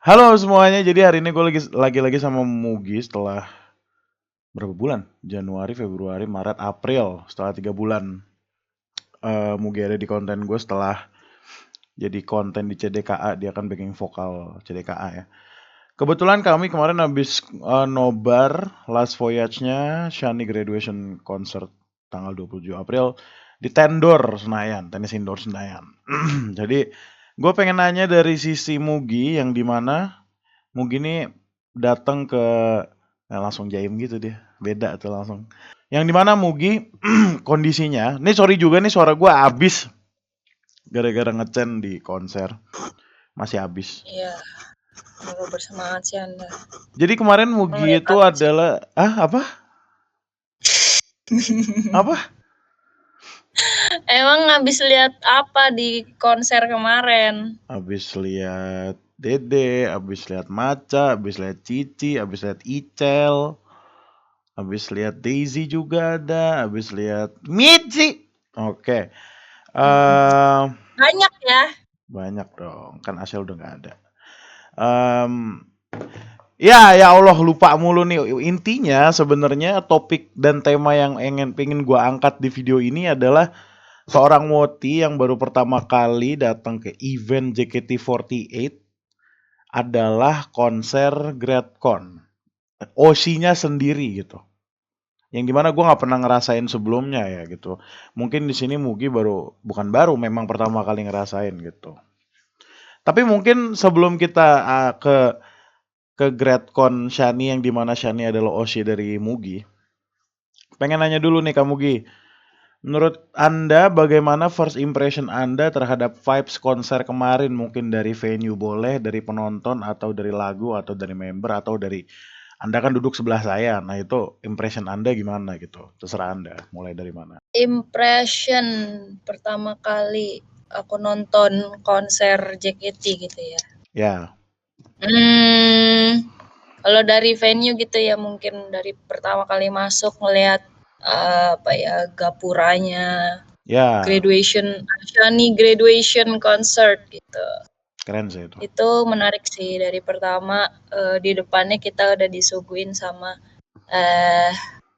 Halo semuanya, jadi hari ini gue lagi sama Mugi setelah berapa bulan? Januari, Februari, Maret, April. Setelah 3 bulan Mugi ada di konten gue setelah jadi konten di CDKA, dia kan backing vokal CDKA ya. Kebetulan kami kemarin habis nobar Last Voyage-nya Shani Graduation Concert tanggal 27 April di Tendor Senayan, tenis indoor Senayan. Jadi gue pengen nanya dari sisi Mugi yang dimana Mugi ini datang ke langsung jaim gitu dia. Beda tuh langsung. Yang dimana Mugi kondisinya, ini sorry juga nih suara gue abis gara-gara ngecen di konser. Masih abis. Iya, semoga bersemangat sih Anda. Jadi kemarin Mugi itu adalah apa? Apa? Emang habis lihat apa di konser kemarin? Abis lihat Dede, abis lihat Maca, abis lihat Cici, abis lihat Icel, abis lihat Daisy juga ada, abis lihat Mici. Oke. Banyak ya. Banyak dong, kan Asel udah nggak ada. Ya Allah lupa mulu nih. Intinya sebenarnya topik dan tema yang pengen gua angkat di video ini adalah seorang Woti yang baru pertama kali datang ke event JKT48 adalah konser GradCon. OC-nya sendiri gitu. Yang dimana gue nggak pernah ngerasain sebelumnya ya gitu. Mungkin di sini Mugi bukan baru, memang pertama kali ngerasain gitu. Tapi mungkin sebelum kita ke GradCon Shani yang dimana Shani adalah OC dari Mugi, pengen nanya dulu nih Kak Mugi. Menurut Anda bagaimana first impression Anda terhadap vibes konser kemarin? Mungkin dari venue boleh, dari penonton atau dari lagu atau dari member atau dari Anda kan duduk sebelah saya. Nah, itu impression Anda gimana gitu? Terserah Anda. Mulai dari mana? Impression pertama kali aku nonton konser JKT gitu ya. Ya. Kalau dari venue gitu ya, mungkin dari pertama kali masuk ngelihat gapuranya. Ya. Shani graduation concert gitu. Keren sih itu. Itu menarik sih. Dari pertama di depannya kita udah disuguhin sama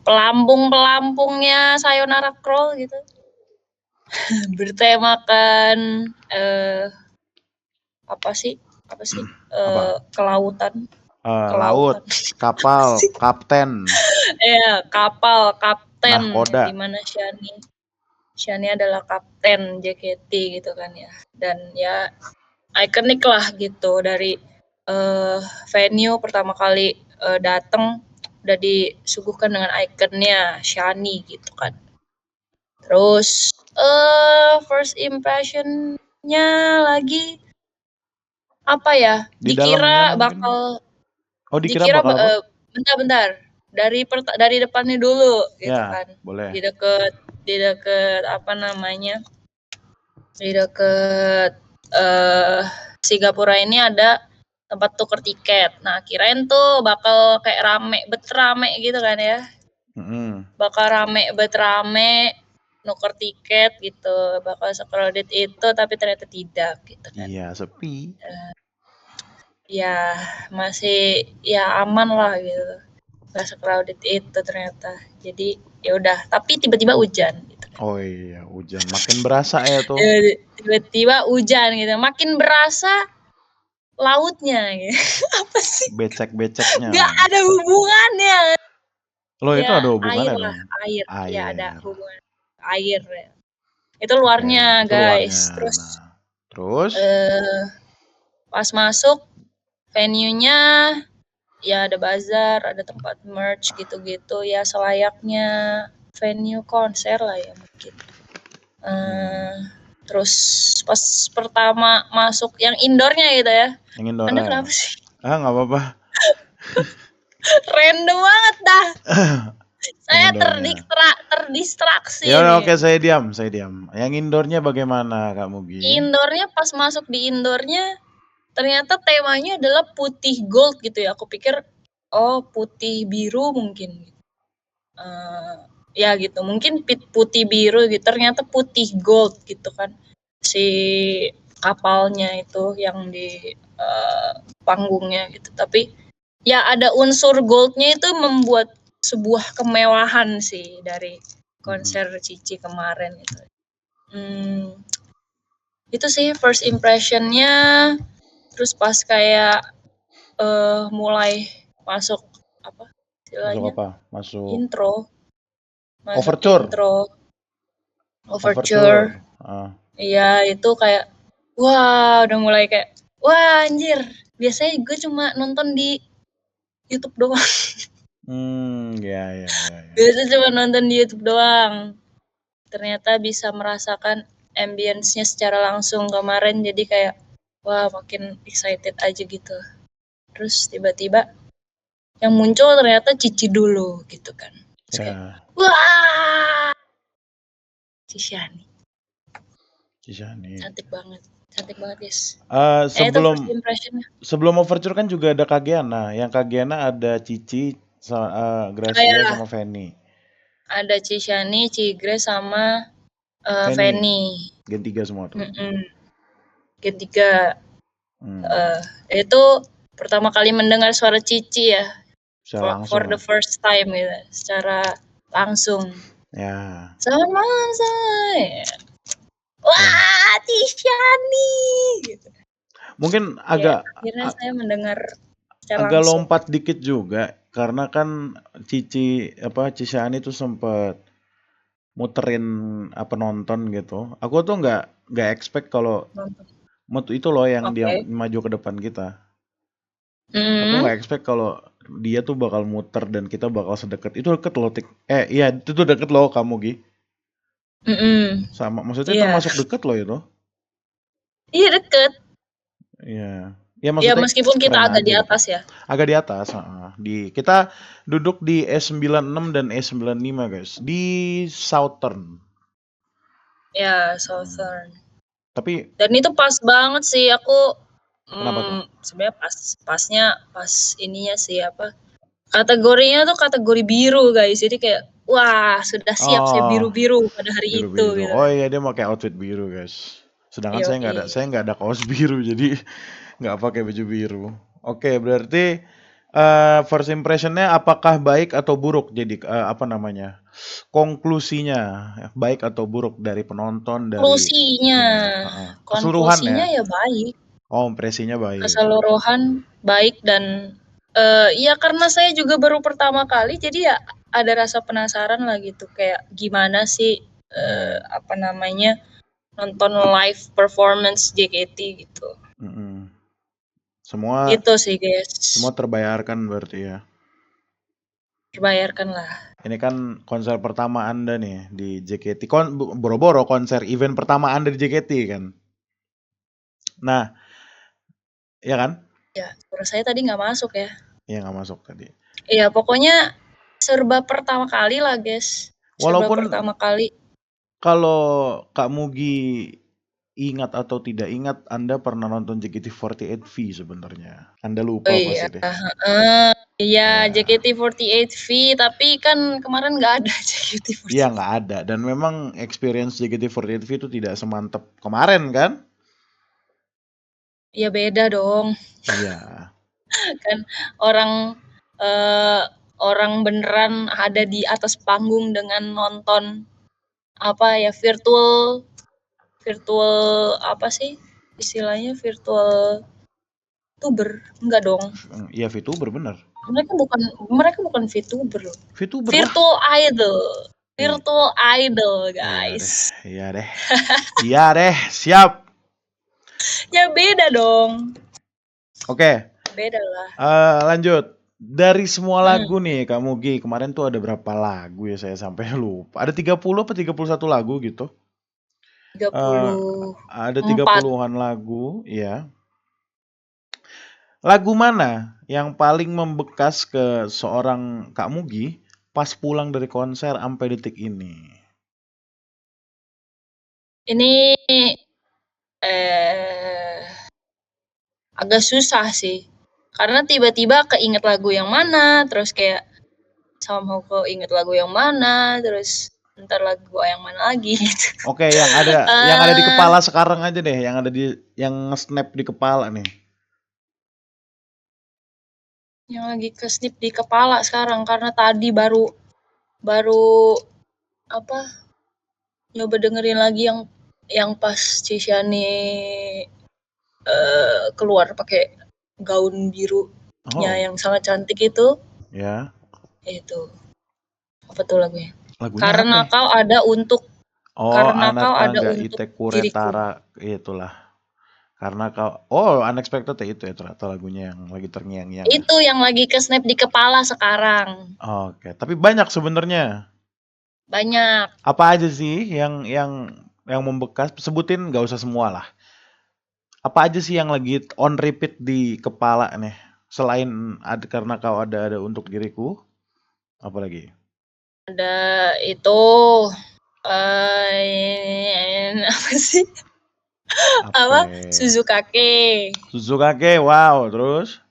pelampung-pelampungnya Sayonara Crawl gitu. Bertemakan kelautan. Laut, kapal, kapten. Iya, kapal, kapten. Nahkoda. Di mana Shani adalah kapten JKT gitu kan ya. Dan ya ikonik lah gitu dari venue pertama kali datang udah disuguhkan dengan ikonnya Shani gitu kan. Terus first impressionnya lagi apa ya? Dikira bakal bentar. Dari depannya dulu gitu ya, kan. Boleh. Di deket apa namanya? Di deket Sigapura ini ada tempat tuker tiket. Nah, kirain tuh bakal kayak rame gitu kan ya. Bakal rame nuker tiket gitu, bakal se-crowded itu, tapi ternyata tidak gitu kan. Iya, sepi. Ya masih ya aman lah gitu. Gak se-crowded itu ternyata. Jadi ya udah, tapi tiba-tiba hujan gitu. Oh iya, hujan. Makin berasa ya tuh. Tiba-tiba hujan gitu. Makin berasa lautnya gitu. Apa sih? Becek-beceknya. Gak ada hubungannya. Loh, itu ada hubungannya air dong. Air. Ya ada hubungan air ya. Itu Itu luarnya guys. luarnya. Terus Terus pas masuk venue-nya ya ada bazar, ada tempat merch gitu-gitu ya, selayaknya venue konser lah ya mungkin. Terus pas pertama masuk yang indoornya gitu ya. Yang indoor. Anda kenapa sih? Nggak apa-apa. Random banget dah. Saya terdistraksi. Ya oke, saya diam. Yang indoornya bagaimana Kak Mugi? Indoornya pas masuk di indoornya ternyata temanya adalah putih gold gitu ya. Aku pikir putih biru mungkin. Ya gitu, mungkin putih biru gitu. Ternyata putih gold gitu kan. Si kapalnya itu yang di panggungnya gitu. Tapi ya ada unsur goldnya itu membuat sebuah kemewahan sih dari konser Cici kemarin itu. Itu sih first impressionnya. Terus pas kayak mulai masuk apa istilahnya? Masuk intro. Masuk overture. Overture. Iya, itu kayak wah, udah mulai kayak wah anjir. Biasanya gue cuma nonton di YouTube doang. Ya. Biasanya cuma nonton di YouTube doang. Ternyata bisa merasakan ambience-nya secara langsung kemarin, jadi kayak wah makin excited aja gitu. Terus tiba-tiba yang muncul ternyata Cici dulu gitu kan. Terus kayak wah, Ciciani. Cantik banget guys. Sebelum overture kan juga ada Kagiana. Yang Kagiana ada Cici, Gracia sama Fanny. Ada Ciciani, Cigre sama Fanny. Gen 3 semua tuh. Gen 3. Itu pertama kali mendengar suara Cici ya. For the first time gitu, secara langsung. Ya. Selamat malam saya. Wah, Ciciani gitu. Mungkin agak akhirnya saya mendengar agak lompat dikit juga karena kan Ciciani tuh sempat muterin penonton gitu. Aku tuh nggak expect kalau itu loh yang dia maju ke depan kita. Aku nggak expect kalau dia tuh bakal muter dan kita bakal sedekat itu. Deket loh iya itu tuh deket loh kamu Gi. Sama maksudnya termasuk deket loh itu. Iya deket. Iya. Ya meskipun kita agak di atas gitu. Ya. Agak di atas. Kita duduk di E96 dan E95 guys. Di Southern. Ya Southern. Tapi. Dan itu pas banget sih aku. Kenapa tuh? Sebenarnya pas ininya sih apa? Kategorinya tuh kategori biru guys. Jadi kayak wah sudah siap saya biru-biru pada hari itu. Gitu. Oh iya dia pakai outfit biru guys. Sedangkan saya nggak ada kaos biru jadi nggak pakai baju biru. Oke, berarti first impressionnya apakah baik atau buruk? Jadi konklusinya baik atau buruk dari penonton dari konklusinya ya baik. Oh, impresinya baik. Keseluruhan baik dan ya karena saya juga baru pertama kali jadi ya ada rasa penasaran lah gitu kayak gimana sih nonton live performance JKT gitu. Semua itu sih guys. Semua terbayarkan berarti ya. Terbayarkan lah. Ini kan konser pertama Anda nih di JKT. Boro-boro konser event pertama Anda di JKT kan. Nah, ya kan? Ya, suara saya tadi nggak masuk ya. Iya nggak masuk tadi. Iya, pokoknya serba pertama kali lah guys. Walaupun pertama kali. Kalau Kak Mugi ingat atau tidak ingat, Anda pernah nonton JKT48V sebenarnya. Anda lupa pasti deh. Iya, JKT48V, tapi kan kemarin nggak ada JKT48V. Iya nggak ada, dan memang experience JKT48V itu tidak semantap kemarin kan? Iya beda dong. Iya. Kan orang beneran ada di atas panggung dengan nonton virtual apa sih istilahnya, virtual tuber enggak dong? Iya VTuber bener. Mereka bukan VTuber loh. VTuber virtual idol. Virtual idol guys. Iya deh siap. Ya beda dong. Oke. Beda lah. Lanjut. Dari semua lagu nih Kak Mugi, kemarin tuh ada berapa lagu ya saya sampai lupa. Ada 30 apa 31 lagu gitu? 30. Ada 30-an lagu, ya. Lagu mana yang paling membekas ke seorang Kak Mugi pas pulang dari konser sampai detik ini? Ini agak susah sih. Karena tiba-tiba keinget lagu yang mana, terus kayak somehow kok inget lagu yang mana, terus Ntar lagu gua yang mana lagi gitu. Oke, yang ada di kepala sekarang aja deh, yang nge-snap di kepala nih. Yang lagi ke-snap di kepala sekarang karena tadi baru apa? Nyoba dengerin lagi yang pas Cisyani keluar pakai gaun birunya yang sangat cantik itu. Ya. Itu. Apa tuh lagunya? Lagunya Karena apa? kau ada untuk Karena kau kau ada gak untuk ite diriku. kuretara, itulah. Karena kau, unexpected ya itu ya ternyata lagunya yang lagi terngiang-ngiang. Itu yang lagi ke-snap di kepala sekarang. Oke, tapi banyak sebenarnya. Banyak. Apa aja sih yang membekas? Sebutin, nggak usah semua lah. Apa aja sih yang lagi on repeat di kepala nih? Selain karena kau ada untuk diriku, apa lagi? Ada itu apa sih? Apa? Suzukake. Suzukake, wow, terus?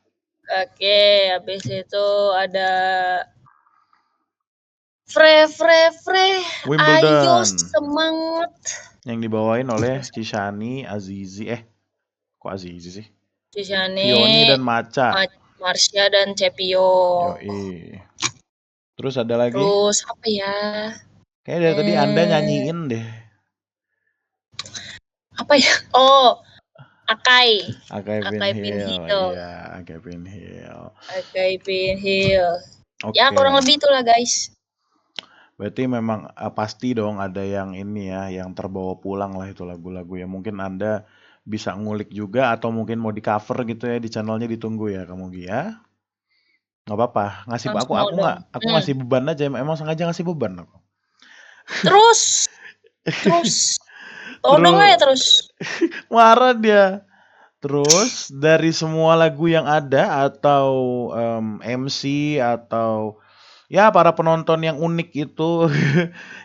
Habis itu ada ayo Wimbledon. semangat. Yang dibawain oleh Cishani, Azizi. Kok Azizi sih? Cisyani, Fioni dan Maca. Marsha dan Cepio. Yoi. Terus ada lagi? Terus apa ya? Kayaknya dari tadi Anda nyanyiin deh. Apa ya? Oh, Akai. Akai Pinhill. Iya, Akai Pinhill. Oke. Ya kurang lebih itulah guys. Berarti memang pasti dong ada yang ini ya, yang terbawa pulang lah itu lagu-lagu ya. Mungkin Anda bisa ngulik juga atau mungkin mau di cover gitu ya di channelnya, ditunggu ya kamu Gi ya. Nggak apa-apa, ngasih aku ngasih beban aja, emang sengaja ngasih beban aku. Terus todong aja terus. Marah dia. Terus dari semua lagu yang ada atau MC atau ya para penonton yang unik itu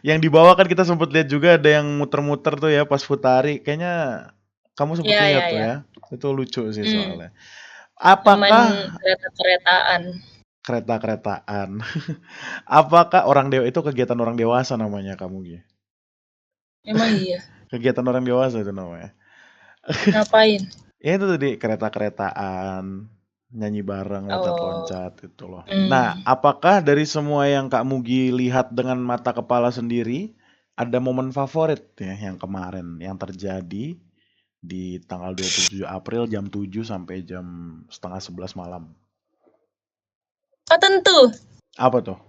yang dibawa kan kita sempat lihat juga ada yang muter-muter tuh ya pas Futari. Kayaknya kamu sempat lihat tuh ya. Itu lucu sih soalnya. Apakah kereta-keretaan? Apakah itu kegiatan orang dewasa namanya kamu Gi? Emang iya. Kegiatan orang dewasa itu namanya. Ngapain? Ya itu tadi kereta-keretaan, nyanyi bareng, loncat-loncat itu loh. Nah, apakah dari semua yang Kak Mugi lihat dengan mata kepala sendiri, ada momen favorit ya yang kemarin yang terjadi di tanggal 27 April jam 7 sampai jam setengah 11 malam? Oh tentu. Apa tuh?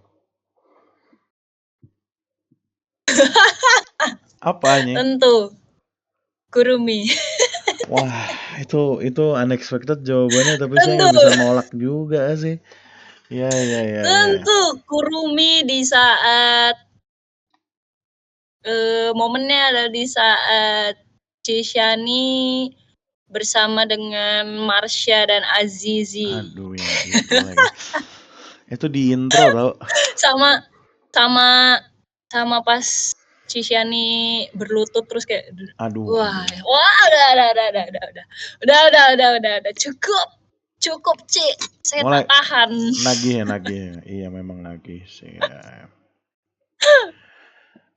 Apanya? Tentu. Kurumi. Wah, itu unexpected jawabannya, tapi saya nggak bisa nolak juga sih. Ya. Tentu Kurumi di saat momennya ada di saat Cisyani bersama dengan Marsha dan Azizi. Aduh, yang itu lagi. Itu di intro tau. Sama pas Cisyani berlutut terus kayak aduh. Wah, udah. Cukup, Ci. Saya tak tahan. Nagih. Iya, memang nagih sih. Ya.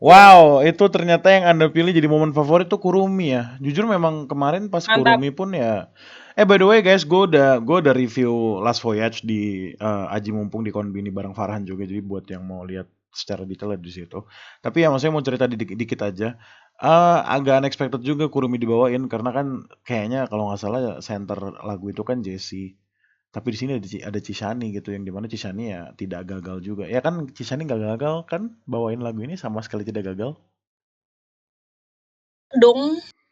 Wow, itu ternyata yang Anda pilih jadi momen favorit tuh Kurumi ya. Jujur memang kemarin pas Mantap. Kurumi pun ya. By the way guys, gue udah review Last Voyage di Aji Mumpung di Konbini bareng Farhan juga. Jadi buat yang mau lihat secara detail di situ. Tapi ya maksudnya mau cerita dikit aja. Agak unexpected juga Kurumi dibawain karena kan kayaknya kalau nggak salah center lagu itu kan Jessie. Tapi di sini ada Cishani gitu, yang dimana Cishani ya tidak gagal juga. Ya kan Cishani nggak gagal kan bawain lagu ini, sama sekali tidak gagal.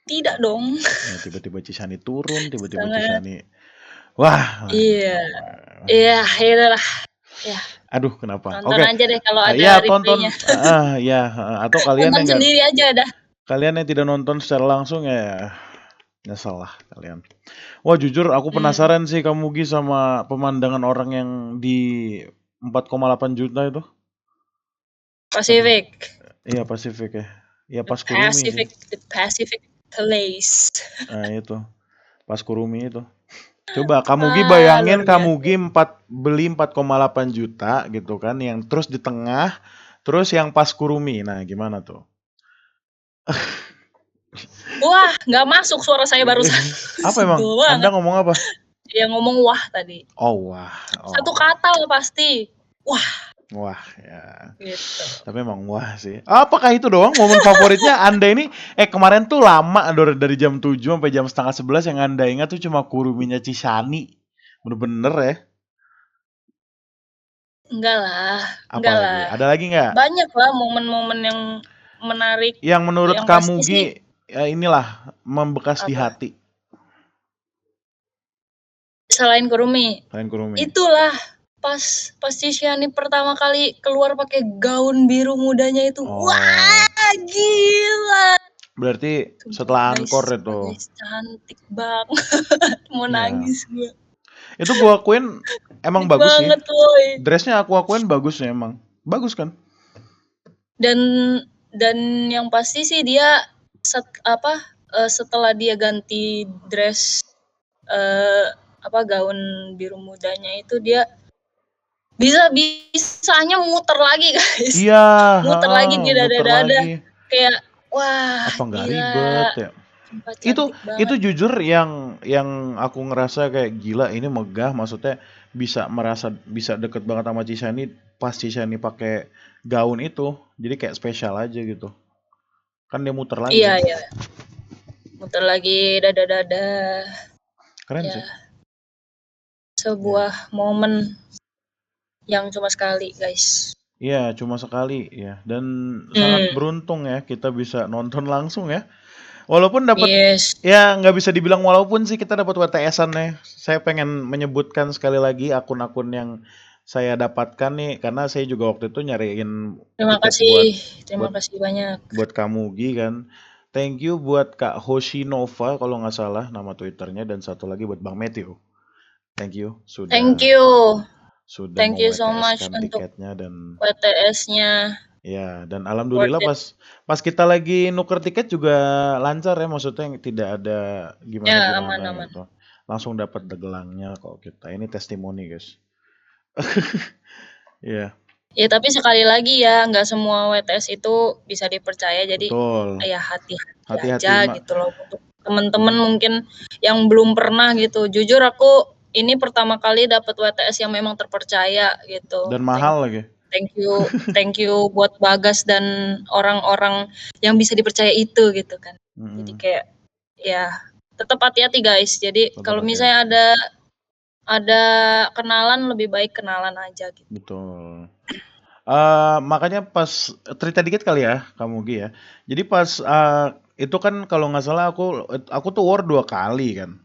Tidak dong. Ya tiba-tiba Cishani turun, tiba-tiba Cishani. Wah. Iya. Iya, itulah. Ya. Aduh, kenapa? Tonton aja deh kalau ada ya, tonton. replaynya. Atau kalian yang sendiri aja dah. Kalian yang tidak nonton secara langsung ya nyesel lah kalian. Wah jujur aku penasaran sih kamu Gi sama pemandangan orang yang di 4,8 juta itu. Pacific. Iya Pacific ya. Iya pas Kurumi sih. The Pacific Place. Nah itu pas Kurumi itu. Coba kamu Gi bayangin kamu Gi beli 4,8 juta gitu kan, yang terus di tengah Terus yang pas Kurumi, nah gimana tuh? Wah, nggak masuk suara saya barusan. Apa emang? Sebel Anda banget. ngomong apa? Yang ngomong wah tadi. Oh wah. Satu Oh. kata lah pasti. Wah. Wah ya. Gitu. Tapi emang wah sih. Apakah itu doang momen favoritnya Anda ini? Kemarin tuh lama dari jam 7 sampai jam setengah 11 yang Anda ingat tuh cuma Kuruminya Chishani. Bener-bener ya. Enggak lah. Apa Enggak lagi? lah. Ada lagi nggak? Banyak lah momen-momen yang menarik. Yang menurut Yang kamu pasti sih, ya inilah membekas di apa? hati. Selain Kurumi. Selain Kurumi. Itulah pas Shani pertama kali keluar pakai gaun biru mudanya itu. Oh. Wah, gila. Berarti Sumpah, setelah guys, Angkor itu. guys, cantik banget. Mau Iya. nangis gue. Itu gua akuin emang Cantik bagus sih. banget, woy. Dressnya aku akuin bagus ya emang. Bagus kan? Dan yang pasti sih dia setelah dia ganti dress gaun biru mudanya itu dia bisanya muter lagi, guys. Iya, Muter lagi di muter dada-dada. lagi. Kayak wah, Apa nggak gila. ribet ya? Sumpah Itu cantik banget. jujur yang aku ngerasa kayak gila ini megah, maksudnya bisa deket banget sama Chishani pas Chishani pakai gaun itu. Jadi kayak spesial aja gitu. Kan dia muter lagi. Iya, iya. Muter lagi dada-dada. Keren Ya, sih. sebuah momen yang cuma sekali, guys. Iya, cuma sekali ya. Dan sangat beruntung ya kita bisa nonton langsung ya. Walaupun dapat Yes. ya nggak bisa dibilang walaupun sih kita dapat WTS-an ya. Saya pengen menyebutkan sekali lagi akun-akun yang saya dapatkan nih karena saya juga waktu itu nyariin Terima kasih banyak. Buat kamu Gi kan. Thank you buat Kak Hoshinova kalau nggak salah nama Twitternya dan satu lagi buat Bang Matthew. Thank you sudah Thank you so much WTS-kan untuk tiketnya dan WTS-nya. ya, dan alhamdulillah pas kita lagi nuker tiket juga lancar ya, maksudnya tidak ada Ya, gimana aman. gitu. Langsung dapat gelangnya kok kita. Ini testimoni, guys. Iya. Ya, tapi sekali lagi ya, nggak semua WTS itu bisa dipercaya. Jadi Betul. ya hati-hati Hati-hati, aja gitu loh untuk teman-teman mungkin yang belum pernah gitu. Jujur aku ini pertama kali dapat WTS yang memang terpercaya gitu. Dan mahal lagi. Thank you buat Bagas dan orang-orang yang bisa dipercaya itu gitu kan. Jadi kayak ya tetap hati-hati guys. Jadi kalau misalnya ada kenalan lebih baik kenalan aja gitu. Betul. Makanya pas cerita dikit kali ya kamu Gi ya. Jadi pas itu kan kalau nggak salah aku tuh war 2 kali kan.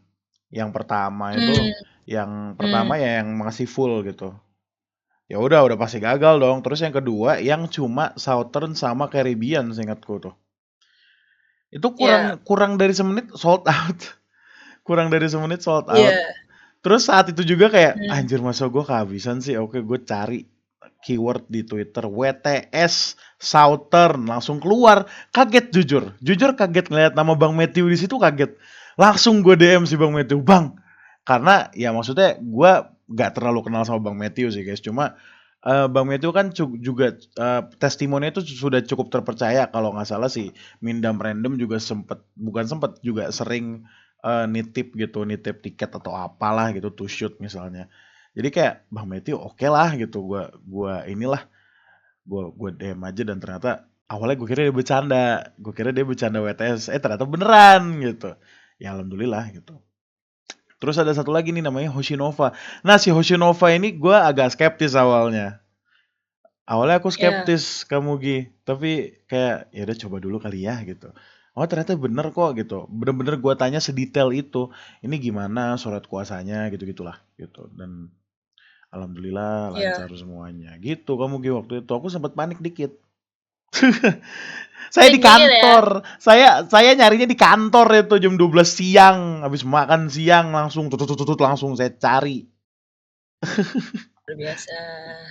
Yang pertama itu yang masih full gitu. Ya udah pasti gagal dong. Terus yang kedua yang cuma Southern sama Caribbean seingatku tuh. Itu kurang dari semenit sold out. Kurang dari semenit sold out. Terus saat itu juga kayak anjir masa gue kehabisan sih. Oke, gue cari keyword di Twitter WTS Southern langsung keluar. Kaget jujur kaget ngeliat nama Bang Matthew di situ, kaget. Langsung gue DM si Bang Matthew, "Bang." Karena ya maksudnya gue gak terlalu kenal sama Bang Matthew sih guys. Cuma Bang Matthew kan juga testimoni itu sudah cukup terpercaya. Kalau nggak salah sih Mindam Random juga juga sering nitip tiket atau apalah gitu to shoot misalnya. Jadi kayak Bang Matthew oke lah gitu. Gua DM aja dan ternyata awalnya gue kira dia bercanda. Gue kira dia bercanda WTS. Ternyata beneran gitu. Ya alhamdulillah gitu. Terus ada satu lagi nih namanya Hoshinova. Nah si Hoshinova ini gue agak skeptis awalnya. Awalnya aku skeptis kamu Gi. Tapi kayak ya udah coba dulu kali ya gitu. Oh ternyata bener kok gitu. Bener-bener gue tanya sedetail itu. Ini gimana surat kuasanya gitu-gitulah gitu. Dan alhamdulillah lancar semuanya. Gitu kamu Gi waktu itu. Aku sempat panik dikit. Saya di kantor. Saya nyarinya di kantor itu jam 12 siang. Habis makan siang langsung langsung saya cari. Luar biasa.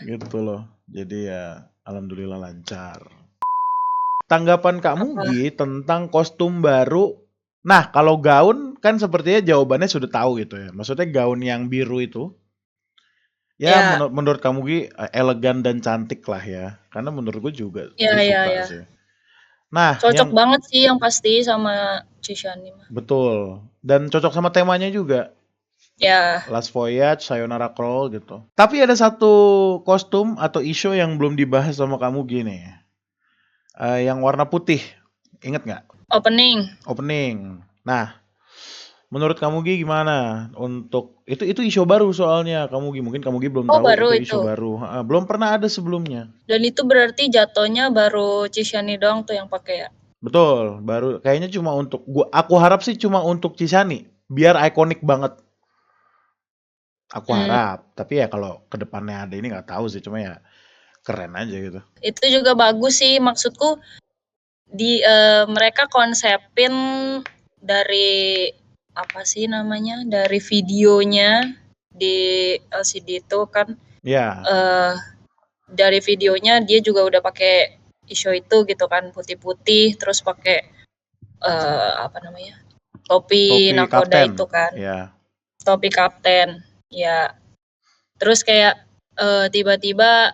Gitu loh. Jadi ya alhamdulillah lancar. Tanggapan kamu Gi tentang kostum baru. Nah, kalau gaun kan sepertinya jawabannya sudah tahu gitu ya. Maksudnya gaun yang biru itu Ya, Ya, menurut kamu Gi, elegan dan cantik lah ya. Karena menurut gue juga, ya, gue ya, suka ya. sih. Nah, Cocok yang banget sih yang pasti sama Cishani mah. betul. Dan cocok sama temanya juga. Ya, Last Voyage, Sayonara Crawl gitu. Tapi ada satu kostum atau isu yang belum dibahas sama kamu gini. Yang warna putih. Ingat nggak? opening. Opening. Nah, menurut kamu Gi gimana untuk itu isu baru soalnya kamu Gi, mungkin kamu Gi belum Oh, tahu baru itu isu itu. baru. Belum pernah ada sebelumnya. Dan itu berarti jatuhnya baru Cishani doang tuh yang pakai ya. Betul, baru kayaknya cuma untuk aku harap sih cuma untuk Cisani biar ikonik banget. Aku Hmm, harap, tapi ya kalau kedepannya ada ini nggak tahu sih, cuma ya keren aja gitu. itu juga bagus sih, maksudku di mereka konsepin dari apa sih namanya, dari videonya di LCD itu kan, Ya, dari videonya dia juga udah pakai isu itu gitu kan, putih-putih terus pakai apa namanya, topi topi nakoda kapten. itu kan, Ya, topi kapten ya. Terus kayak tiba-tiba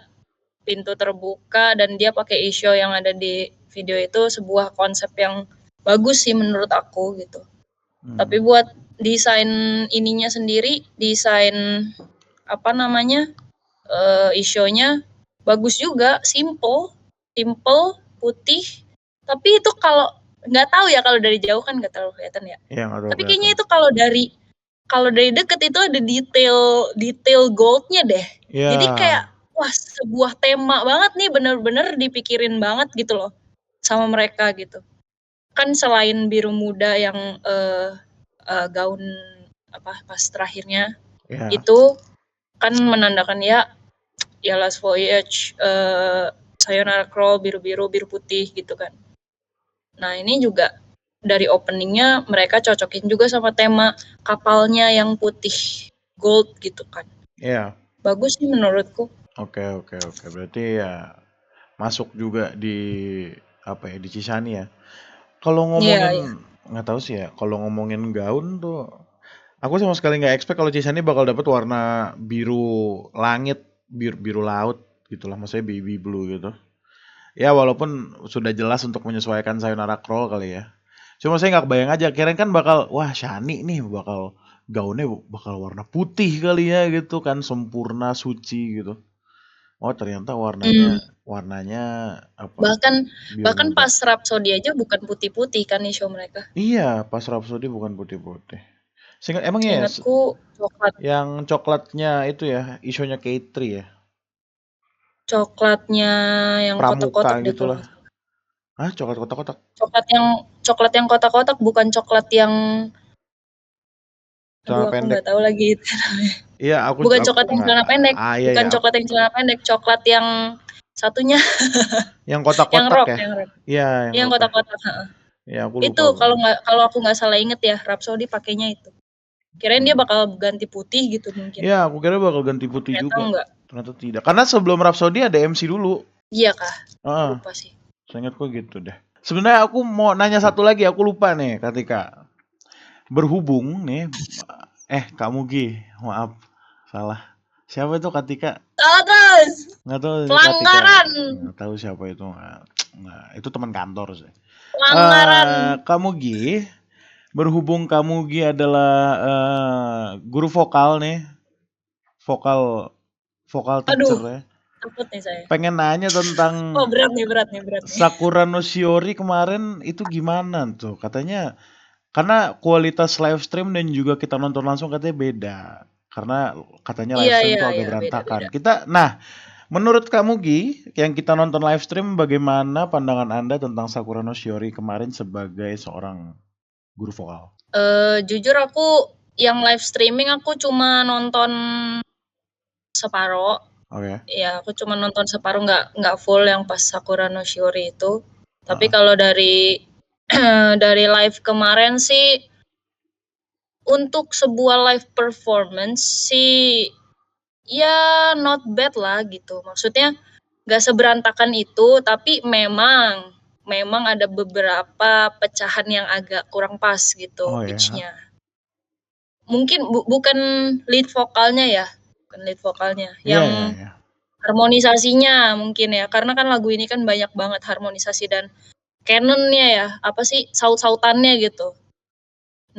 pintu terbuka dan dia pakai isu yang ada di video itu, sebuah konsep yang bagus sih menurut aku gitu. Tapi buat desain ininya sendiri, desain apa namanya, isu-nya bagus juga, simple, putih. Tapi itu kalau nggak tahu ya, kalau dari jauh kan nggak terlalu kelihatan ya. yang nggak tahu Tapi kayaknya kelihatan. itu kalau dari deket itu ada detail goldnya deh. Jadi kayak Ya, wah, sebuah tema banget nih, bener-bener dipikirin banget gitu loh sama mereka gitu. Kan selain biru muda yang gaun apa pas terakhirnya ya, itu kan menandakan ya Last Voyage, Sayonara Crawl, biru-biru, biru putih gitu kan. Nah ini juga dari openingnya mereka cocokin juga sama tema kapalnya yang putih gold gitu kan. ya. Bagus sih menurutku. Oke, oke, oke. Berarti ya masuk juga di apa ya di Cisani ya. Kalau Iya, iya. ngomongin nggak tahu sih ya. Kalau ngomongin gaun tuh, aku sama sekali nggak expect kalau Cisani bakal dapet warna biru langit, biru biru laut gitulah, maksudnya baby blue gitu. Ya walaupun sudah jelas untuk menyesuaikan Sayonara Crawl kali ya. Cuma saya nggak kebayang aja, kirain kan bakal, wah Shani nih bakal gaunnya bakal warna putih kali ya gitu kan, sempurna, suci gitu. Oh ternyata Hmm. warnanya apa? Bahkan Biru bahkan muda. pas Rhapsody aja bukan putih-putih kan nih show mereka. Iya, pas Rhapsody bukan putih-putih. Seingat emang ya Seingatku coklat. yang coklatnya itu ya, isunya K3 ya. Coklatnya yang Pramuka kotak-kotak deh kalau gitulah. nggak salah. Ah, coklat kotak-kotak. Coklat yang kotak-kotak, bukan coklat yang aduh Celana aku nggak pendek. tahu lagi itu. Iya, aku Bukan aku coklat yang nggak. celana pendek, Ah iya bukan ya, coklat yang celana pendek, coklat yang satunya yang yang kotak-kotak rock, ya. yang rock. Iya, yang Yang rock ya. kotak-kotak, heeh. Ya aku Itu lupa gua. kalau aku nggak salah inget ya, Rhapsody pakainya itu. Kirain dia Hmm. bakal ganti putih gitu mungkin. Ya, aku kira bakal ganti putih Ternyata juga. enggak. Ternyata tidak. Karena sebelum Rhapsody ada MC dulu. Iya kah? Heeh, Lupa sih. seingatku gitu deh. Sebenarnya aku mau nanya satu lagi, aku lupa nih ketika berhubung nih kamu Gi, maaf salah. Siapa itu Katika? Salah terus. Nggak tahu ini Katika. Pelanggaran. Nggak tahu siapa itu. Nggak, itu teman kantor sih. Pelanggaran. Kamu Gi, berhubung kamu Gi adalah guru vokal nih, vokal vokal teacher Aduh, ya. takut nih saya. Pengen nanya tentang Oh, berat nih, berat nih, berat nih. Sakura no Shiori kemarin itu gimana tuh? Katanya karena kualitas live stream dan juga kita nonton langsung katanya beda. Karena katanya live Iya, stream iya, tuh agak iya, berantakan. beda-beda. Nah, menurut kamu Gi, yang kita nonton live stream bagaimana pandangan Anda tentang Sakura no Shiori kemarin sebagai seorang guru vokal? Jujur aku yang live streaming aku cuma nonton separoh. Oke. Ya, aku cuma nonton separuh, nggak full yang pas Sakura no Shiori itu. Tapi Heeh. kalau dari dari live kemarin sih, untuk sebuah live performance sih ya not bad lah gitu. Maksudnya nggak seberantakan itu, tapi memang ada beberapa pecahan yang agak kurang pas gitu Oh ya. pitch-nya. Mungkin bukan lead vokalnya ya. lead vokalnya. Iya, Yang iya, iya. harmonisasinya mungkin ya, karena kan lagu ini kan banyak banget harmonisasi dan canon-nya ya, apa sih, saut-sautannya gitu.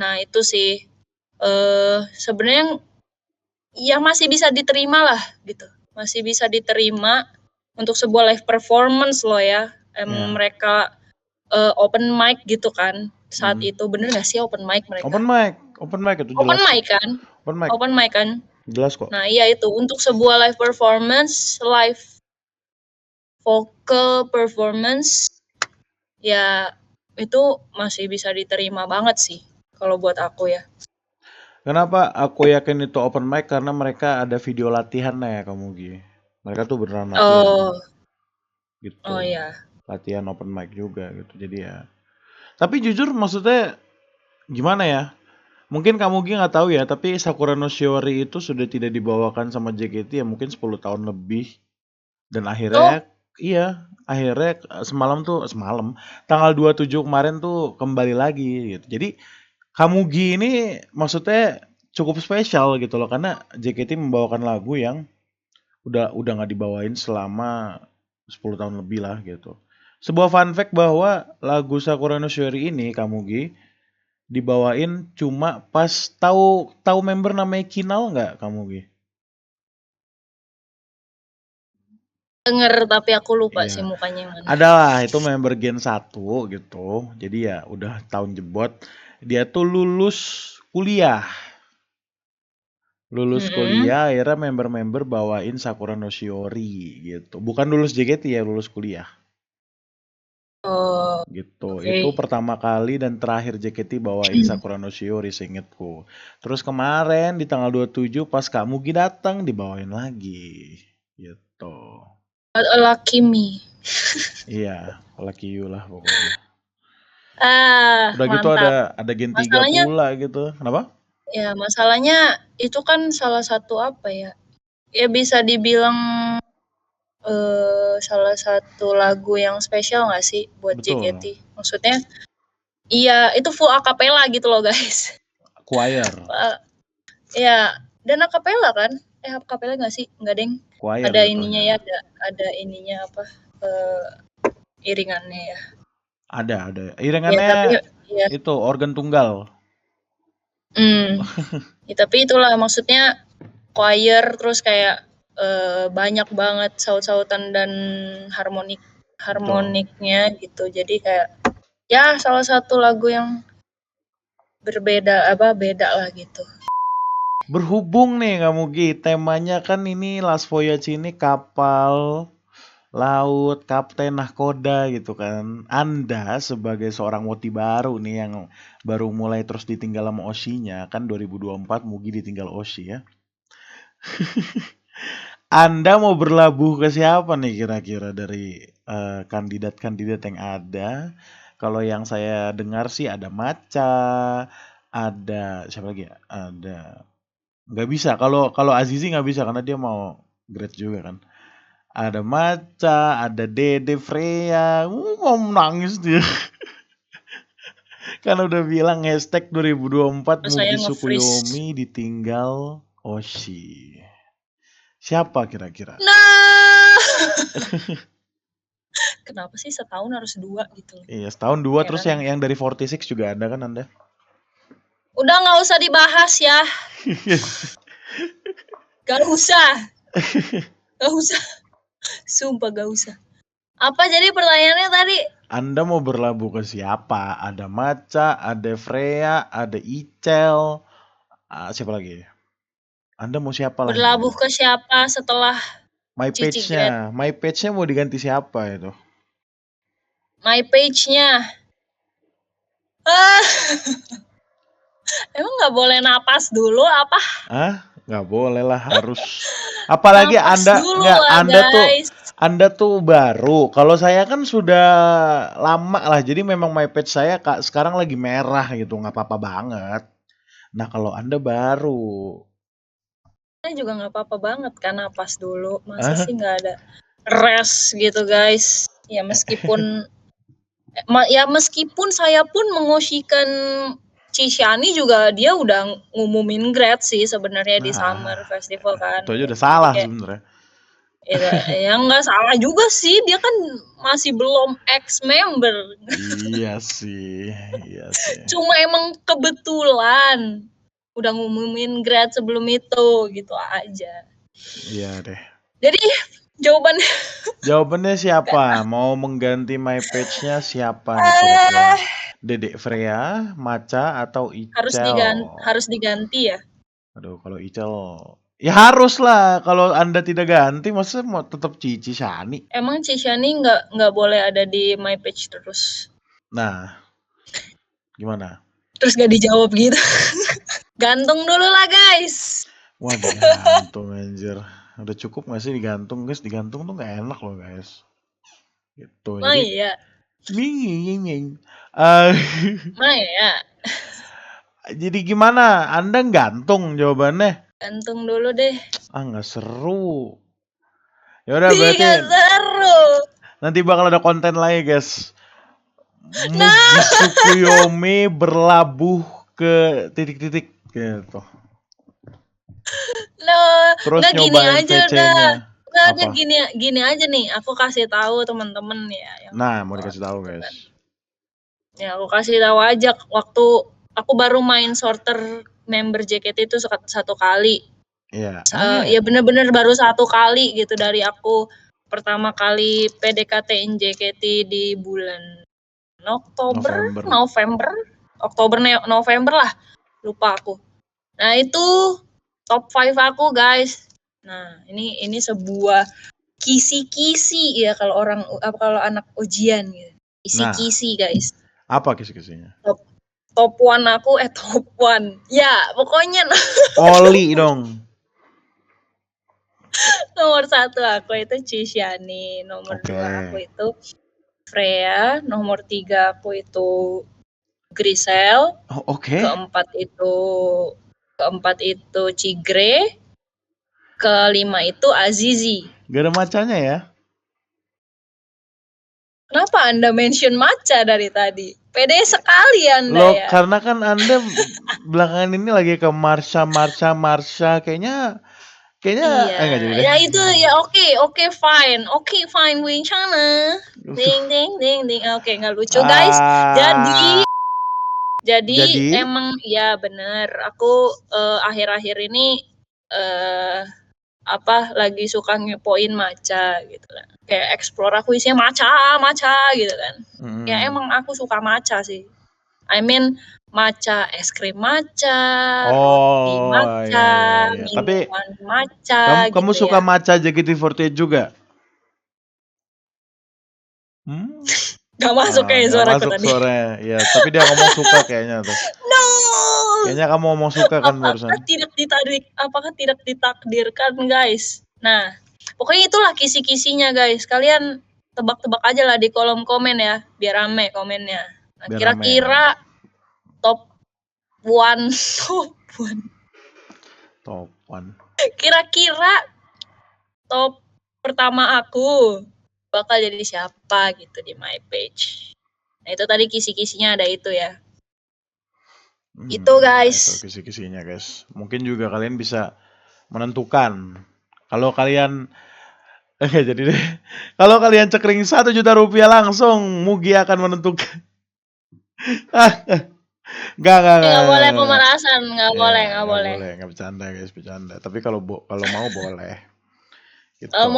Nah itu sih, sebenarnya ya masih bisa diterima lah gitu, masih bisa diterima untuk sebuah live performance loh ya. Mereka open mic gitu kan saat itu, bener nggak sih open mic mereka? Open mic itu jelas. Open mic kan? Open mic kan? Jelas kok. Nah iya itu untuk sebuah live performance, live vocal performance, ya itu masih bisa diterima banget sih kalau buat aku ya. Kenapa aku yakin itu open mic? Karena mereka ada video latihan ya kamu Gi. Mereka tuh beneran latihan. Oh. Gitu. Oh ya. Latihan open mic juga gitu. Jadi ya. Tapi jujur maksudnya gimana ya? Mungkin kamu Gi nggak tahu ya, tapi Sakura no Shiori itu sudah tidak dibawakan sama JKT ya mungkin 10 tahun lebih. Dan akhirnya iya, akhirnya semalam tanggal 27 kemarin tuh kembali lagi gitu. Jadi Kamugi ini maksudnya cukup spesial gitu loh karena JKT membawakan lagu yang udah nggak dibawain selama 10 tahun lebih lah gitu. Sebuah fun fact bahwa lagu Sakura no Shiori ini Kamugi dibawain cuma pas tahu member namanya Kinal nggak Kamugi? Denger tapi aku lupa Iya. sih mukanya yang mana. Adalah itu member Gen 1 gitu. Jadi ya udah tahun jebot. Dia tuh lulus kuliah. Kuliah akhirnya member-member bawain Sakura no Shiori gitu. Bukan lulus JKT ya, lulus kuliah. Oh. Gitu. Okay. Itu pertama kali dan terakhir JKT bawain Sakura no Shiori seingetku. Terus kemarin di tanggal 27 pas Kak Mugi datang dibawain lagi. Gitu. Lucky me. Iya, lucky you lah pokoknya. Udah mantap. gitu ada Gen 3 pula gitu. Kenapa? Ya masalahnya itu kan salah satu apa ya? Ya bisa dibilang salah satu lagu yang spesial nggak sih buat JKT? Maksudnya iya itu full akapela gitu loh guys. Choir. Ya dan akapela kan? Akapela nggak sih? Nggak deng. Choir ada ininya ya, ada ininya apa? Iringannya ya. Ada. Iringannya ya, itu organ tunggal. Ya, tapi itulah maksudnya choir terus kayak banyak banget saut-sautan dan harmoniknya gitu. Jadi kayak ya salah satu lagu yang beda lah gitu. Berhubung nih kamu Gi, temanya kan ini Last Voyage ini kapal laut, kapten nahkoda gitu kan. Anda sebagai seorang woti baru nih yang baru mulai terus ditinggal sama Oshinya, kan 2024 Mugi ditinggal Oshi ya. Anda mau berlabuh ke siapa nih kira-kira dari kandidat-kandidat yang ada? Kalau yang saya dengar sih ada Maca, ada siapa lagi ya? Ada nggak bisa. Kalau Azizi nggak bisa karena dia mau grade juga kan. Ada Maca, ada Dede Freya, mau nangis dia. Kan udah bilang hashtag 2024 Mugi Tsukuyomi ditinggal Oshi. Siapa kira-kira? Nah. Kenapa sih setahun harus 2 gitu? Iya, setahun 2 terus yang dari 46 juga ada kan Anda? Udah nggak usah dibahas ya. Gak usah. Sumpah gak usah. Apa jadi pertanyaannya tadi? Anda mau berlabuh ke siapa? Ada Maca, ada Freya, ada Icel, siapa lagi? Anda mau siapa lagi? Berlabuh ke siapa setelah My page-nya mau diganti siapa itu? My page-nya. Emang nggak boleh napas dulu apa? Nggak boleh lah, harus. Apalagi Anda tuh baru. Kalau saya kan sudah lama lah. Jadi memang my page saya sekarang lagi merah gitu, nggak apa-apa banget. Nah kalau Anda baru. Saya juga nggak apa-apa banget kan napas dulu. Masa sih nggak ada rest gitu guys. Ya meskipun meskipun saya pun mengosikan Cishani juga dia udah ngumumin grade sih sebenarnya di Summer Festival kan. Itu aja udah salah Kayak, sebenarnya. ya nggak salah juga sih, dia kan masih belum ex-member. Iya sih. Cuma emang kebetulan udah ngumumin grade sebelum itu, gitu aja. Iya deh. Jadi jawabannya siapa? Mau mengganti my page-nya siapa nih kira-kira? Dedek Freya, Maca, atau Icel? harus diganti ya. Aduh, kalau Icel ya harus lah. Kalau Anda tidak ganti, masa mau tetap Cici Shani? Emang Cishani nggak boleh ada di my page terus. Nah, gimana? Terus gak dijawab gitu. Gantung dulu lah guys. Wah, digantung anjir. Udah cukup gak sih digantung guys? Digantung tuh gak enak loh guys. Gitu. Oh iya. Iya. Jadi gimana? Anda gantung jawabannya? Gantung dulu deh. Nggak seru. Ya udah berarti. Nggak seru. Nanti bakal ada konten lagi guys. Mugi Tsukuyomi berlabuh ke titik-titik gitu. Terus nyobain VC-nya. Nggak gini aja nih. Aku kasih tahu teman-teman ya. Nah, mau dikasih tahu guys. Ya, aku kasih tahu aja waktu aku baru main sorter member JKT itu satu kali. Iya. Ya bener-bener baru satu kali gitu dari aku pertama kali PDKT-in JKT di bulan November lah, lupa aku. Nah itu top 5 aku guys. Nah ini sebuah kisi-kisi ya kalau anak ujian gitu. Kisi-kisi guys. Apa kisi-kisinya? Top 1 aku top 1. Ya pokoknya Oli dong. Nomor 1 aku itu Cishani, nomor 2 aku itu Freya, nomor 3 aku itu Grisel. Keempat itu Cigre. Kelima itu Azizi. Gak ada macanya ya? Kenapa Anda mention Maca dari tadi? Pede sekali Anda loh, ya. Karena kan Anda belakangan ini lagi ke Marsha kayaknya iya. Enggak jadi deh. Ya itu ya oke fine. Oke fine Wing Chana. Ding ding ding ding. Oke, enggak lucu guys. Jadi emang ya bener. Aku akhir-akhir ini lagi suka ngepoin Maca gitu kan. Kayak explore aku isinya Maca gitu kan. Ya emang aku suka Maca sih. I mean Maca, es krim Maca, roti Maca, iya. minuman Maca. Kamu gitu suka ya. Maca JKT48 juga? Gak masuk kayak suara aku tadi. Suaranya. Ya, tapi dia ngomong suka kayaknya tuh. No. Kayaknya kamu ngomong suka kan barusan. Apakah tidak ditakdirkan guys? Nah, pokoknya itulah kisi-kisinya guys. Kalian tebak-tebak aja lah di kolom komen ya, biar rame komennya. Nah, kira-kira top 1. Kira-kira top pertama aku bakal jadi siapa gitu di my page. Nah, itu tadi kisi-kisinya ada itu ya. Itu guys. Itu kisi-kisinya guys. Mungkin juga kalian bisa menentukan. Kalau kalian jadi deh. Kalau kalian cekring 1 juta rupiah langsung, Mugi akan menentukan. Enggak boleh pemerasan, enggak boleh. Enggak bercanda guys, bercanda. Tapi kalau mau boleh. Gitu. Kalau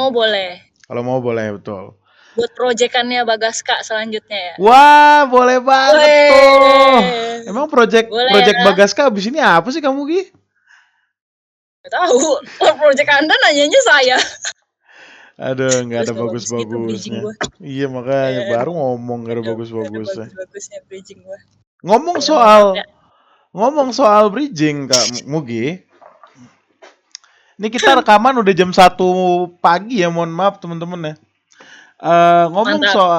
mau boleh betul. Buat proyekannya Bagaska selanjutnya ya. Wah, boleh banget tuh. Emang project Bagaska abis ini apa sih kamu Gi? Gak tahu. Project Anda nanyanya saya. Aduh, nggak ada bagus-bagusnya. Iya makanya baru ngomong nggak ada bagus-bagusnya. Ngomong soal bridging Kak Mugi. Ini kita rekaman udah jam 1 pagi ya, mohon maaf teman-teman ya.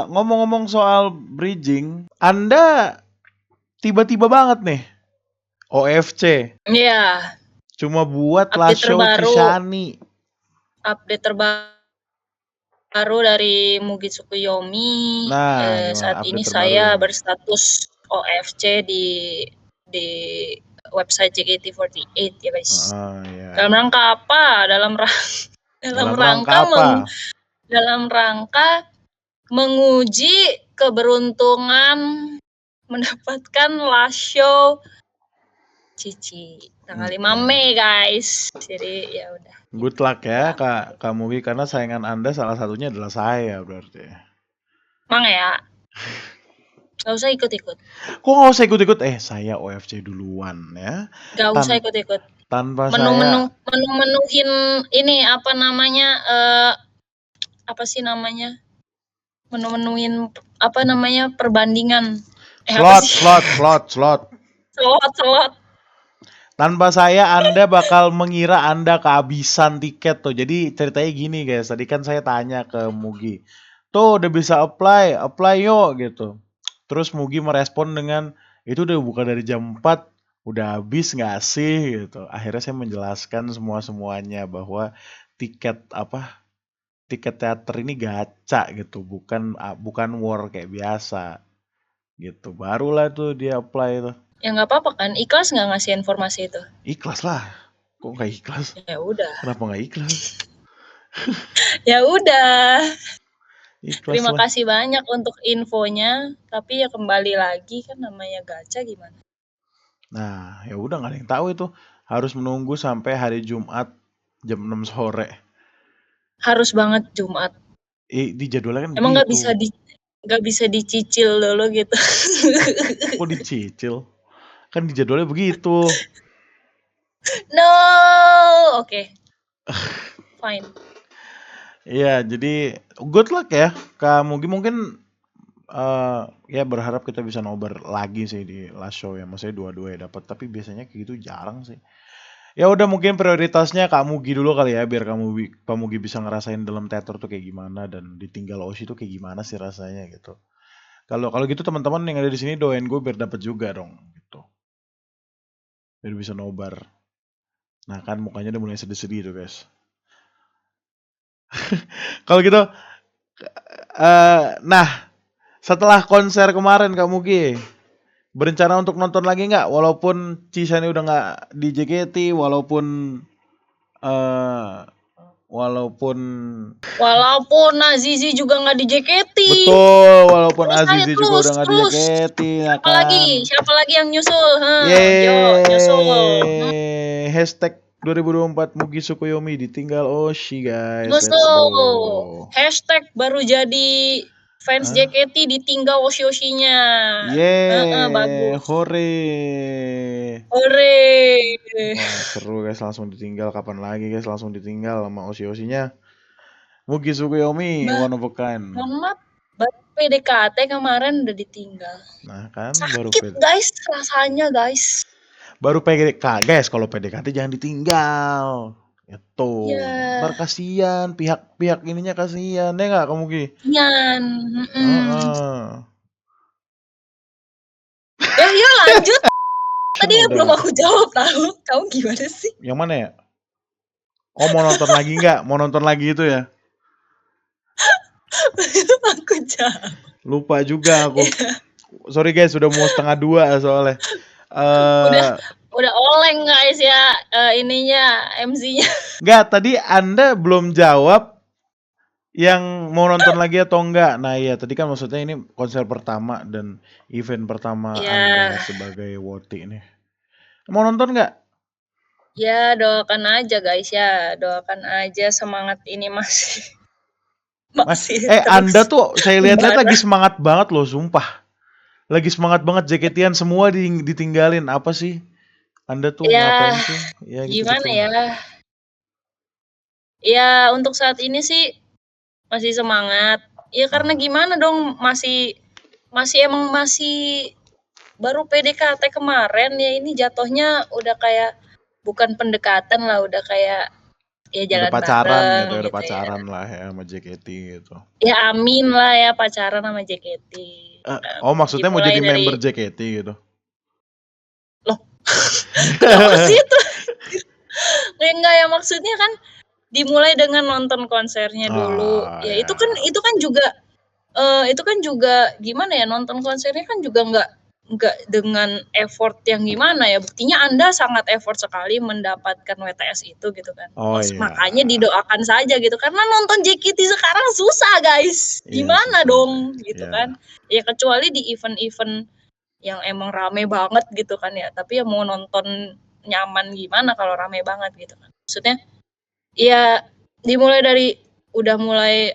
Ngomong-ngomong soal bridging, Anda tiba-tiba banget nih OFC. Iya. Cuma buat last show Cishani. Update terbaru dari Mugi Tsukuyomi. Saat ini saya berstatus OFC di di website JKT48 ya guys. Iya. Dalam rangka apa? Dalam rangka menguji keberuntungan mendapatkan last show Cici tanggal 5 Mei guys. Jadi ya udah. Good luck ya Kak Mugi, karena saingan Anda salah satunya adalah saya berarti. Mang ya. Gak usah ikut-ikut. Kok gak usah ikut-ikut? Saya OFC duluan ya. Gak usah ikut-ikut. Tanpa menuhin ini apa namanya apa sih namanya? Menuhin apa namanya perbandingan. Slot. Tanpa saya Anda bakal mengira Anda kehabisan tiket tuh. Jadi ceritanya gini guys, tadi kan saya tanya ke Mugi. Tuh udah bisa apply yuk gitu. Terus Mugi merespon dengan, itu udah buka dari jam 4, udah habis gak sih gitu. Akhirnya saya menjelaskan semuanya bahwa tiket teater ini gacha gitu, bukan war kayak biasa gitu. Barulah tuh dia apply tuh. Ya nggak apa-apa kan, ikhlas nggak ngasih informasi itu? Ikhlas lah, kok nggak ikhlas? Ya udah. Kenapa nggak ikhlas? Ya udah. Ikhlas Terima lah. kasih banyak untuk infonya, tapi ya kembali lagi kan namanya gacha gimana? Nah, ya udah nggak ada yang tahu itu. Harus menunggu sampai hari Jumat jam 6 sore. Harus banget Jumat. Di jadwalnya kan emang begitu. Nggak bisa dicicil dulu gitu. Kok dicicil? Kan di jadwalnya begitu. No, oke. Fine. Iya, jadi good luck ya. Kak Mugi mungkin ya berharap kita bisa nobar lagi sih di last show ya. Maksudnya dua-dua ya dapat, tapi biasanya kayak gitu jarang sih. Ya udah, mungkin prioritasnya Kak Mugi dulu kali ya, biar Kak Mugi bisa ngerasain dalam teater tuh kayak gimana dan ditinggal Oshi tuh kayak gimana sih rasanya gitu. Kalau gitu teman-teman yang ada di sini doain gue biar dapat juga dong gitu. Biar bisa nobar. Nah kan mukanya udah mulai sedih-sedih tuh guys. Kalau gitu nah setelah konser kemarin Kak Mugi berencana untuk nonton lagi nggak? Walaupun Cisani udah nggak di JKT, walaupun Azizi juga nggak di JKT. Betul, walaupun Azizi juga udah nggak di JKT. Siapa lagi yang nyusul? Nyusul. Hashtag 2024 Mugi Tsukuyomi ditinggal Oshi guys. Let's go. Hashtag baru jadi fans JKT ditinggal Oshi-Oshinya. Bagus. Hore. Wah, seru guys, langsung ditinggal. Kapan lagi guys langsung ditinggal sama Oshi-Oshinya? Mugi Tsukuyomi one of a kind. Baru PDKT kemarin udah ditinggal. Nah kan sakit guys rasanya guys. Baru PDKT guys, kalau PDKT jangan ditinggal. Itu. Ntar kasihan, pihak ininya kasihan, ya nggak kamu Ki? Kasihan. Ya lanjut. Tadi belum aku jawab tahu. Kamu gimana sih? Yang mana ya? Oh mau nonton lagi nggak? Mau nonton lagi itu ya? Aku jawab. Lupa juga aku. Sorry guys, sudah mau 1:30 soalnya. Udah oleng guys ya ininya MC-nya. Enggak, tadi Anda belum jawab yang mau nonton lagi atau enggak. Nah iya, tadi kan maksudnya ini konser pertama dan event pertama Anda sebagai Woti ini. Mau nonton enggak? Ya doakan aja guys ya, doakan aja, semangat ini masih Anda tuh saya lihat-lihat lagi semangat banget loh, sumpah. Lagi semangat banget, JKT-an semua ditinggalin. Apa sih? Anda tuh ngapain sih? Ya gimana ya? Ya untuk saat ini sih masih semangat. Ya karena gimana dong, masih baru PDKT kemarin ya, ini jatuhnya udah kayak bukan pendekatan lah, udah kayak ya jalan pacaran gitu, udah pacaran lah ya sama JKT gitu. Ya amin lah ya, pacaran sama JKT. Maksudnya mau jadi member JKT gitu? Loh, kenapa sih itu? Enggak ya, maksudnya kan dimulai dengan nonton konsernya dulu. Ya itu kan juga gimana ya, nonton konsernya kan juga nggak dengan effort yang gimana ya, buktinya Anda sangat effort sekali mendapatkan WTS itu gitu kan. Oh iya. Makanya didoakan saja gitu, karena nonton JKT sekarang susah guys, gimana susah dong sih. gitu kan. Ya kecuali di event-event yang emang rame banget gitu kan ya, tapi ya mau nonton nyaman gimana kalau rame banget gitu kan. Maksudnya ya dimulai dari udah mulai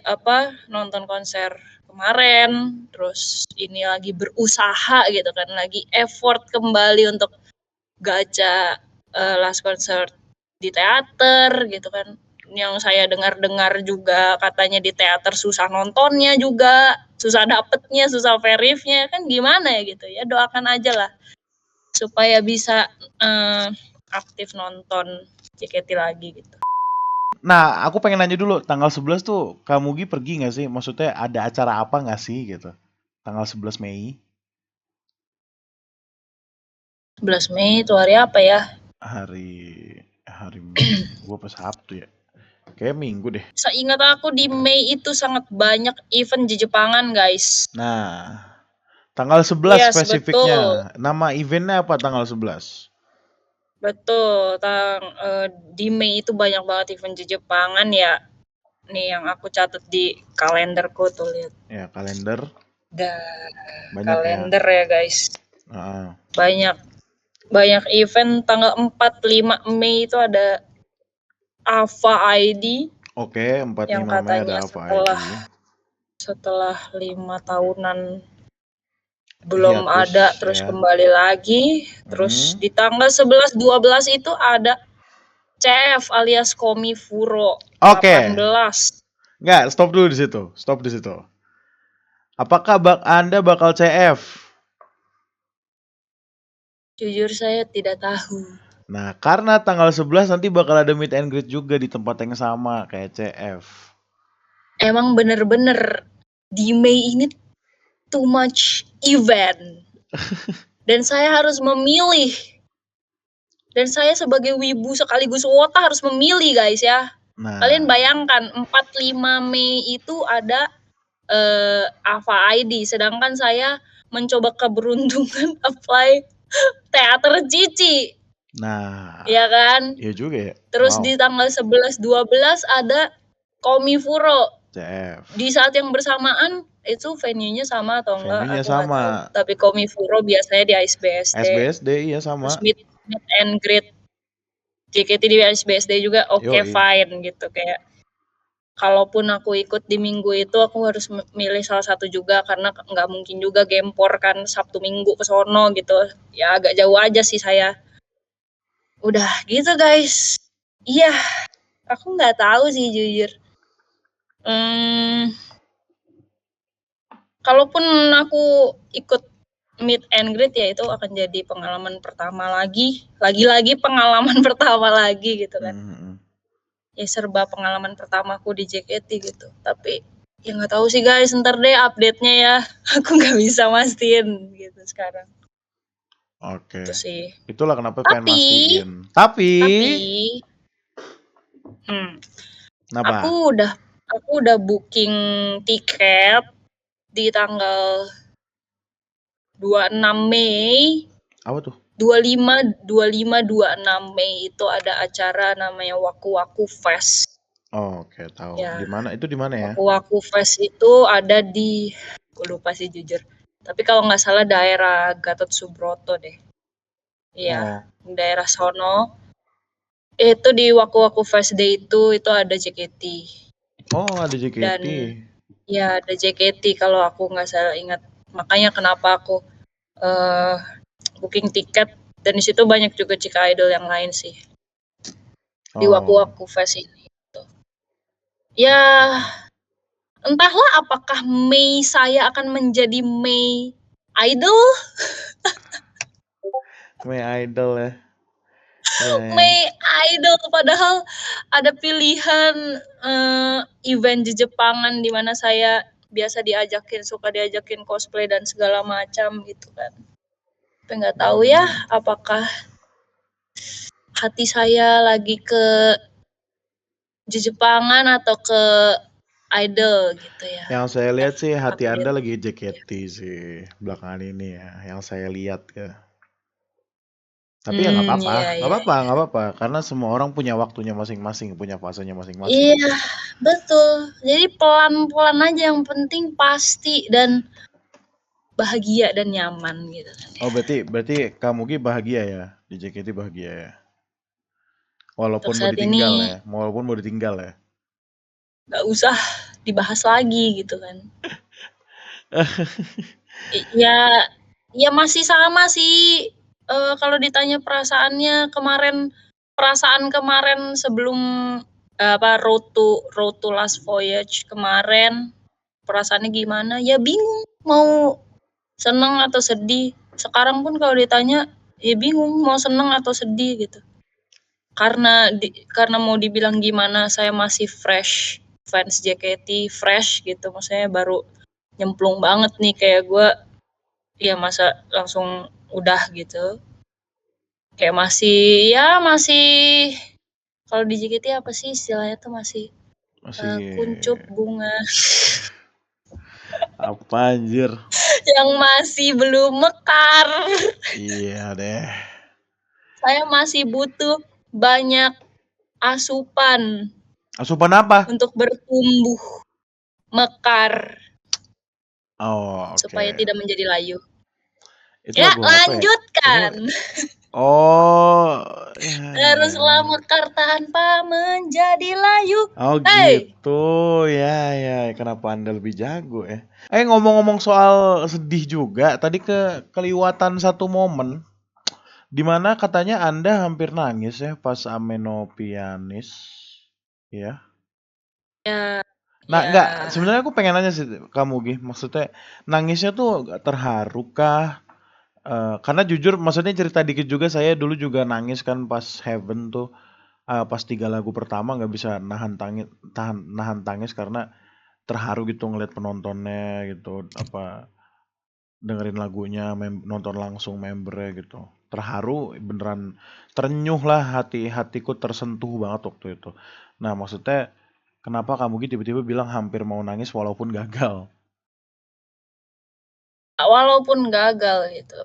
nonton konser kemarin, terus ini lagi berusaha gitu kan, lagi effort kembali untuk gacha last concert di teater gitu kan. Yang saya dengar-dengar juga katanya di teater susah nontonnya juga, susah dapetnya, susah verifnya, kan gimana ya gitu ya. Doakan aja lah supaya bisa aktif nonton JKT lagi gitu. Nah, aku pengen nanya dulu, tanggal 11 tuh Kamugi pergi nggak sih? Maksudnya ada acara apa nggak sih gitu? Tanggal 11 Mei. 11 Mei itu hari apa ya? Hari Minggu apa Sabtu ya? Kayak Minggu deh. Seingat aku di Mei itu sangat banyak event di Jepangan, guys. Nah, tanggal 11 Yes, spesifiknya. betul. Nama eventnya apa tanggal 11? Betul, di Mei itu banyak banget event di Jepangan ya. Nih yang aku catat di kalenderku tuh, lihat. Ya, kalender. Banyak Kalender ya, guys. Uh, Banyak event tanggal 4 5 Mei itu ada Ava ID. Oke, 4 yang 5 Mei katanya ada Ava ID. setelah 5 tahunan belum Hiatus, ada, terus ya. kembali lagi. Terus di tanggal 11 12 itu ada CF alias Komifuro. Oke. 18. Nggak, stop dulu di situ. Stop di situ. Apakah Anda bakal CF? Jujur saya tidak tahu. Nah, karena tanggal 11 nanti bakal ada meet and greet juga di tempat yang sama kayak CF. Emang bener-bener di Mei ini too much event. Dan saya harus memilih. Dan saya sebagai wibu sekaligus wota harus memilih, guys ya. Nah, Kalian bayangkan 4-5 Mei itu ada Ava ID, sedangkan saya mencoba keberuntungan apply teater Cici. Nah. Iya kan? Iya juga ya. Terus di tanggal 11 12 ada Komifuro. CF. Di saat yang bersamaan itu venue-nya sama atau enggak? Venue-nya Aku nggak sama. tahu. Tapi Komifuro biasanya di ASBSD. ASBSD iya sama. Terus meet and greet JKT di ASBSD juga oke, fine gitu, kayak kalaupun aku ikut di minggu itu aku harus milih salah satu juga karena nggak mungkin juga gempor kan Sabtu Minggu ke sono gitu. Ya agak jauh aja sih saya. Udah gitu, guys. Iya, aku nggak tahu sih jujur. Kalaupun aku ikut meet and greet ya itu akan jadi pengalaman pertama lagi pengalaman pertama lagi gitu kan. Ya serba pengalaman pertamaku di JKT gitu. Tapi ya nggak tahu sih guys, ntar deh update-nya ya. Aku nggak bisa mastiin gitu sekarang. Oke. Itu sih. Itulah kenapa pengen mastiin. Tapi kenapa? Aku udah booking tiket di tanggal 26 Mei. Apa tuh? 25 26 Mei itu ada acara namanya Waku Waku Fest. Oh, oke, tahu. Ya. Di mana? Itu di mana ya? Waku Waku Fest itu ada di, gue lupa sih jujur. Tapi kalau nggak salah daerah Gatot Subroto deh. Iya, daerah sono. Itu di Waku Waku Fest Day itu ada JKT. Oh, ada JKT. Dan ya ada JKT kalau aku nggak salah ingat. Makanya kenapa aku booking tiket, dan di situ banyak juga Cika Idol yang lain sih. Di Waku Waku Fest ini. Gitu. Ya, entahlah apakah Mei saya akan menjadi Mei Idol. Mei Idol ya. Mei Idol, padahal ada pilihan event di Jepangan di mana saya suka diajakin cosplay dan segala macam gitu kan. Tapi nggak tahu ya apakah hati saya lagi ke Jepangan atau ke idol gitu ya. Yang saya lihat sih hati Update. Anda lagi JKT sih belakangan ini ya, yang saya lihat ya. Tapi ya nggak apa-apa, Iya, nggak iya, apa-apa, iya. nggak apa-apa, karena semua orang punya waktunya masing-masing, punya fasenya masing-masing. Iya, betul. Jadi pelan-pelan aja, yang penting pasti dan bahagia dan nyaman gitu kan ya. Oh berarti kamu Gi bahagia ya, di JKT bahagia ya. Untuk Walaupun mau saat ditinggal ini ya, walaupun mau ditinggal ya. nggak usah dibahas lagi gitu kan. Ya, ya masih sama sih. Kalau ditanya perasaannya perasaan kemarin sebelum road to last voyage kemarin, perasaannya gimana? Ya bingung, mau seneng atau sedih. Sekarang pun kalau ditanya, ya bingung mau seneng atau sedih gitu. Karena mau dibilang gimana, saya masih fresh fans JKT, fresh gitu, maksudnya baru nyemplung banget nih kayak gue. Ya masa langsung udah gitu. Kayak masih kalau di JKT apa sih istilahnya tuh masih kuncup bunga. Apa anjir? Yang masih belum mekar. Iya deh. Saya masih butuh banyak asupan. Asupan apa? Untuk bertumbuh, mekar. Oh, oke. Supaya tidak menjadi layu. Itu Ya, lagu apa ya? lanjutkan. Oh, ya. Teruslah mekar tanpa menjadi layu. Oh Hey. gitu, ya. Kenapa Anda lebih jago ya? Ngomong-ngomong soal sedih juga, tadi keliwatan satu momen dimana katanya Anda hampir nangis ya pas Ameno Pianis, ya? Ya. Nah, ya. enggak, sebenarnya aku pengen nanya sih kamu Gi, maksudnya nangisnya tuh terharu kah? Karena jujur, maksudnya cerita dikit juga, saya dulu juga nangis kan pas Heaven tuh. Pas 3 lagu pertama nggak bisa nahan tangis karena terharu gitu ngeliat penontonnya gitu, dengerin lagunya, nonton langsung membernya gitu. Terharu beneran, terenyuh lah, hatiku tersentuh banget waktu itu. Nah maksudnya kenapa kamu gitu tiba-tiba bilang hampir mau nangis walaupun gagal? Walaupun gagal gitu.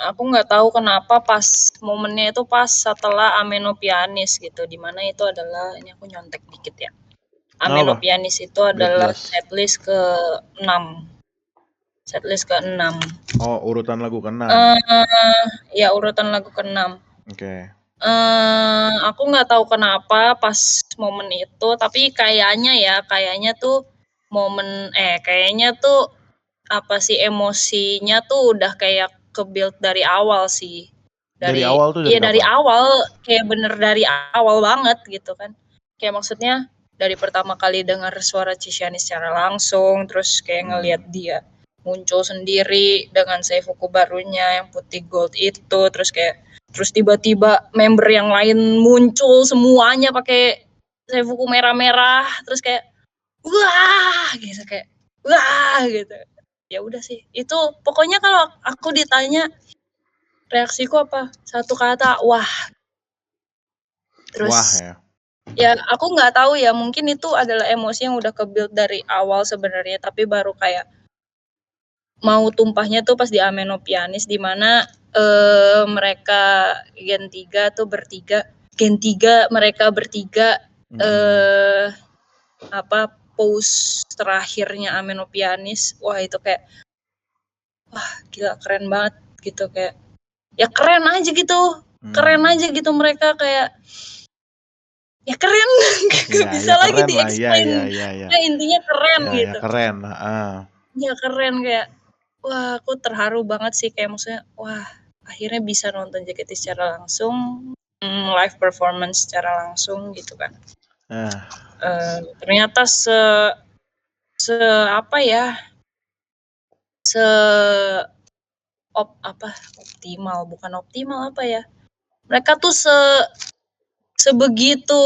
Aku nggak tahu kenapa pas momennya itu pas setelah Ameno Pianis gitu, dimana itu adalah, ini aku nyontek dikit ya. Ameno Pianis itu adalah setlist ke-6. Setlist ke-6. Oh, urutan lagu ke-6. Ya, urutan lagu ke-6. Oke. Aku nggak tahu kenapa pas momen itu, tapi kayaknya tuh apa sih, emosinya tuh udah kayak ke-build dari awal sih. Dari awal tuh dari awal, kayak bener dari awal banget gitu kan. Kayak maksudnya dari pertama kali dengar suara Ciciani secara langsung, terus kayak ngelihat dia muncul sendiri dengan Seifuku barunya yang putih gold itu, terus tiba-tiba member yang lain muncul semuanya pakai Seifuku merah-merah, terus kayak wah gitu, kayak wah gitu. Ya udah sih, itu pokoknya kalau aku ditanya reaksiku apa, satu kata, wah. Terus wah ya. Ya aku nggak tahu ya, mungkin itu adalah emosi yang udah ke-build dari awal sebenarnya, tapi baru kayak mau tumpahnya tuh pas di Ameno Pianis, di mana mereka Gen 3 tuh bertiga, mereka bertiga pose terakhirnya Ameno Pianis, wah itu kayak wah gila, keren banget gitu, kayak ya keren aja gitu mereka, kayak ya keren. Gak bisa lagi di-explain. Ya. Intinya keren gitu. Ya keren. Ya keren, kayak wah aku terharu banget sih, kayak maksudnya wah akhirnya bisa nonton JKT secara langsung, live performance secara langsung gitu kan. Ternyata optimal apa ya, mereka tuh sebegitu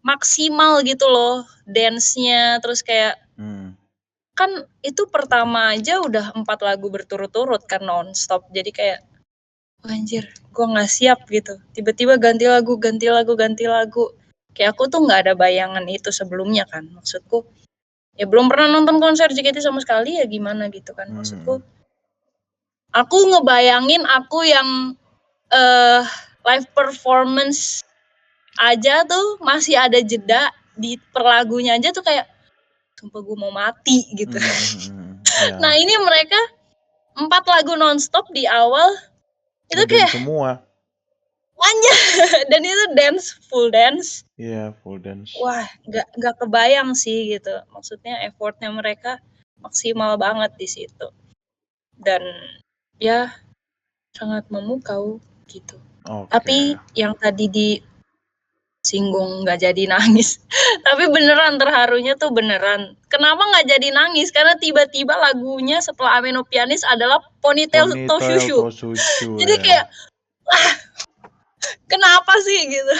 maksimal gitu loh dance-nya, terus kayak kan itu pertama aja udah 4 lagu berturut-turut kan nonstop, jadi kayak anjir gue nggak siap gitu, tiba-tiba ganti lagu, Kayak aku tuh nggak ada bayangan itu sebelumnya kan. Maksudku, ya belum pernah nonton konser JKT sama sekali ya gimana gitu kan. Maksudku, aku ngebayangin aku yang live performance aja tuh masih ada jeda di per lagunya aja tuh kayak sumpah gue mau mati gitu. Yeah. Nah ini mereka 4 lagu nonstop di awal itu kayak semua. Dan itu full dance. Iya, full dance. Wah, nggak kebayang sih gitu. Maksudnya effortnya mereka maksimal banget di situ. Dan ya sangat memukau gitu. Tapi yang tadi disinggung nggak jadi nangis. Tapi beneran terharunya tuh beneran. Kenapa nggak jadi nangis? Karena tiba-tiba lagunya setelah Amenopianis adalah Ponytail to Shushu. Jadi kayak kenapa sih gitu?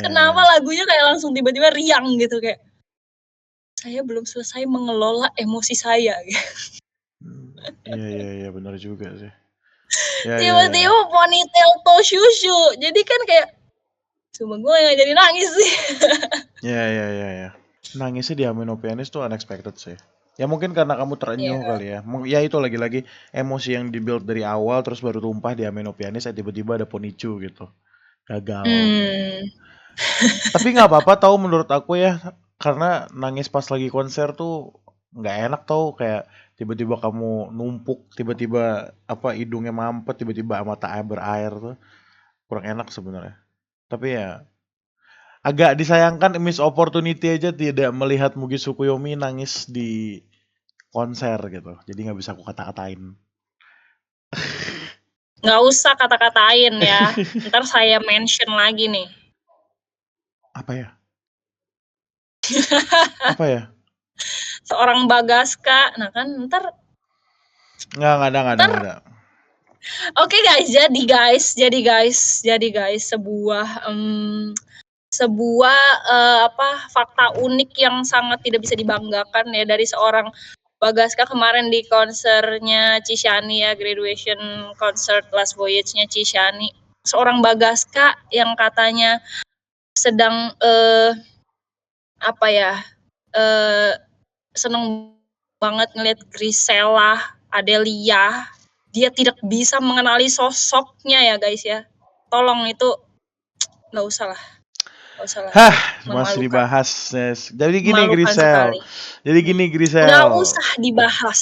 Kenapa lagunya kayak langsung tiba-tiba riang gitu kayak saya belum selesai mengelola emosi saya gitu. Iya benar juga sih. Tiba-tiba Ponytail to Shushu. Jadi kan kayak cuma gue nggak jadi nangis sih. Iya. Nangisnya di Amenopianis tuh unexpected sih. Ya mungkin karena kamu terenyuh kali ya. Ya itu lagi-lagi emosi yang dibuild dari awal terus baru tumpah di Amenopianis tiba-tiba ada Ponichu gitu. Gagal. Tapi nggak apa-apa tahu menurut aku ya, karena nangis pas lagi konser tuh nggak enak tau, kayak tiba-tiba kamu numpuk, tiba-tiba hidungnya mampet, tiba-tiba mata air berair tuh kurang enak sebenarnya. Tapi ya agak disayangkan miss opportunity aja tidak melihat Mugi Tsukuyomi nangis di konser gitu. Jadi nggak bisa aku kata-katain. Nggak usah kata-katain ya. Ntar saya mention lagi nih. Apa ya? Seorang Bagaska. Nah kan ntar. Nggak ada. Oke guys, jadi guys sebuah fakta unik yang sangat tidak bisa dibanggakan ya dari seorang Bagaska kemarin di konsernya Chishani ya, graduation concert last voyage-nya Chishani. Seorang Bagaska yang katanya sedang seneng banget ngeliat Grisela, Adelia. Dia tidak bisa mengenali sosoknya ya guys ya. Tolong itu nggak usah lah. Masih dibahas. Jadi gini Grisel. Nggak usah dibahas.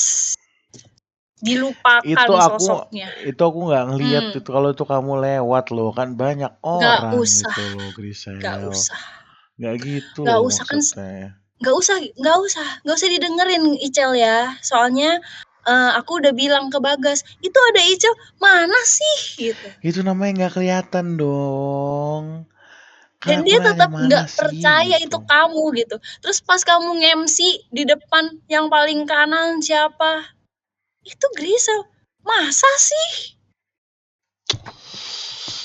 Dilupakan itu sosoknya. Itu aku nggak ngeliat itu kalau itu kamu lewat loh, kan banyak orang usah. gitu loh Grisel. Nggak usah. Nggak gitu nggak loh usah, maksudnya. Nggak usah didengerin Icel ya. Soalnya aku udah bilang ke Bagas, itu ada Icel, mana sih gitu. Itu namanya nggak kelihatan dong. Dan dia tetap nggak percaya gitu. Itu kamu gitu. Terus pas kamu nge-MC di depan yang paling kanan siapa? Itu Grisel. Masa sih?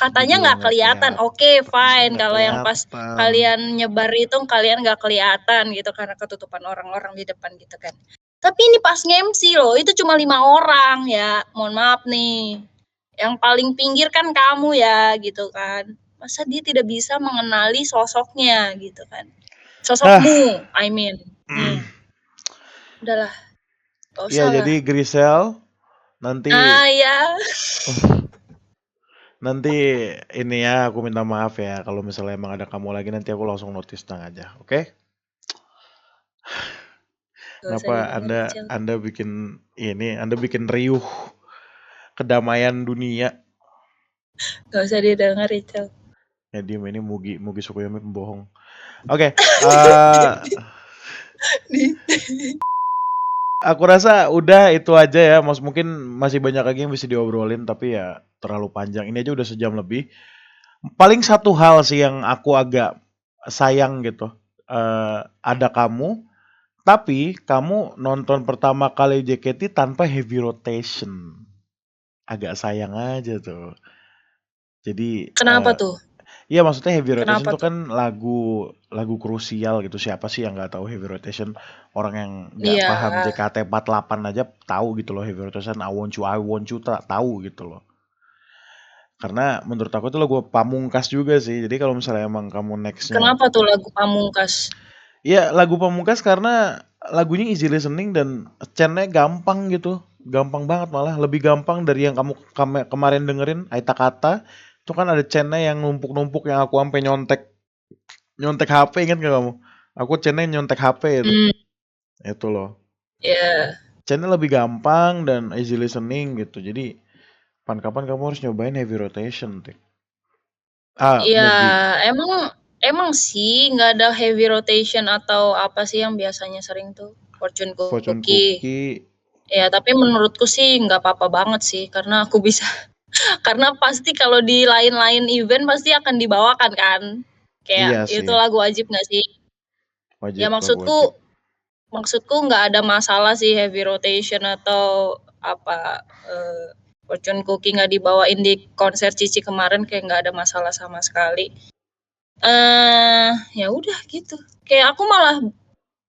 Katanya nggak kelihatan. Oke, fine. Kalau yang pas kalian nyebar itu kalian nggak kelihatan gitu karena ketutupan orang-orang di depan gitu kan. Tapi ini pas nge-MC loh, itu cuma 5 orang ya. Mohon maaf nih. Yang paling pinggir kan kamu ya gitu kan. Masa dia tidak bisa mengenali sosoknya gitu kan. Sosokmu, I mean. Udahlah. Iya, jadi Grisel nanti ya. Nanti ini ya aku minta maaf ya kalau misalnya emang ada kamu lagi, nanti aku langsung notice tenang aja, oke? Kenapa Anda bikin ini? Anda bikin riuh kedamaian dunia. Gak usah didengar itu. Ya diem, ini Mugi Tsukuyomi pembohong. Oke. Aku rasa udah itu aja ya. Mungkin masih banyak lagi yang bisa diobrolin, tapi ya terlalu panjang. Ini aja udah sejam lebih. Paling satu hal sih yang aku agak sayang gitu. Ada kamu, tapi kamu nonton pertama kali JKT tanpa heavy rotation. Agak sayang aja tuh. Jadi kenapa tuh? Iya, maksudnya heavy rotation itu kan lagu krusial gitu. Siapa sih yang nggak tahu heavy rotation? Orang yang nggak paham JKT48 aja tahu gitu loh heavy rotation. I want you tahu gitu loh. Karena menurut aku itu lagu pamungkas juga sih. Jadi kalau misalnya emang kamu nextnya, Kenapa tuh lagu Pamungkas? ya lagu pamungkas karena lagunya easy listening dan chantnya gampang gitu. Gampang banget malah, lebih gampang dari yang kamu kemarin dengerin Aita Kata. Itu kan ada chantnya yang numpuk-numpuk yang aku sampai nyontek nyontek HP, ingat gak kamu? Aku chantnya nyontek HP itu. Hmm, Itu loh. ya, Chantnya lebih gampang dan easy listening gitu. Jadi kapan-kapan kamu harus nyobain heavy rotation, Tik. ya Mugi. emang emang sih nggak ada heavy rotation atau apa sih yang biasanya sering tuh Fortune Fortune Cookie. Cookie. Ya tapi menurutku sih nggak apa-apa banget sih karena aku bisa karena pasti kalau di lain-lain event pasti akan dibawakan kan. Kayak Iya itu sih. lagu wajib nggak sih? Ya Wajib, lagu wajib. maksudku nggak ada masalah sih heavy rotation atau apa Fortune Cookie nggak dibawain di konser Cici kemarin kayak nggak ada masalah sama sekali. Ya udah gitu. Kayak aku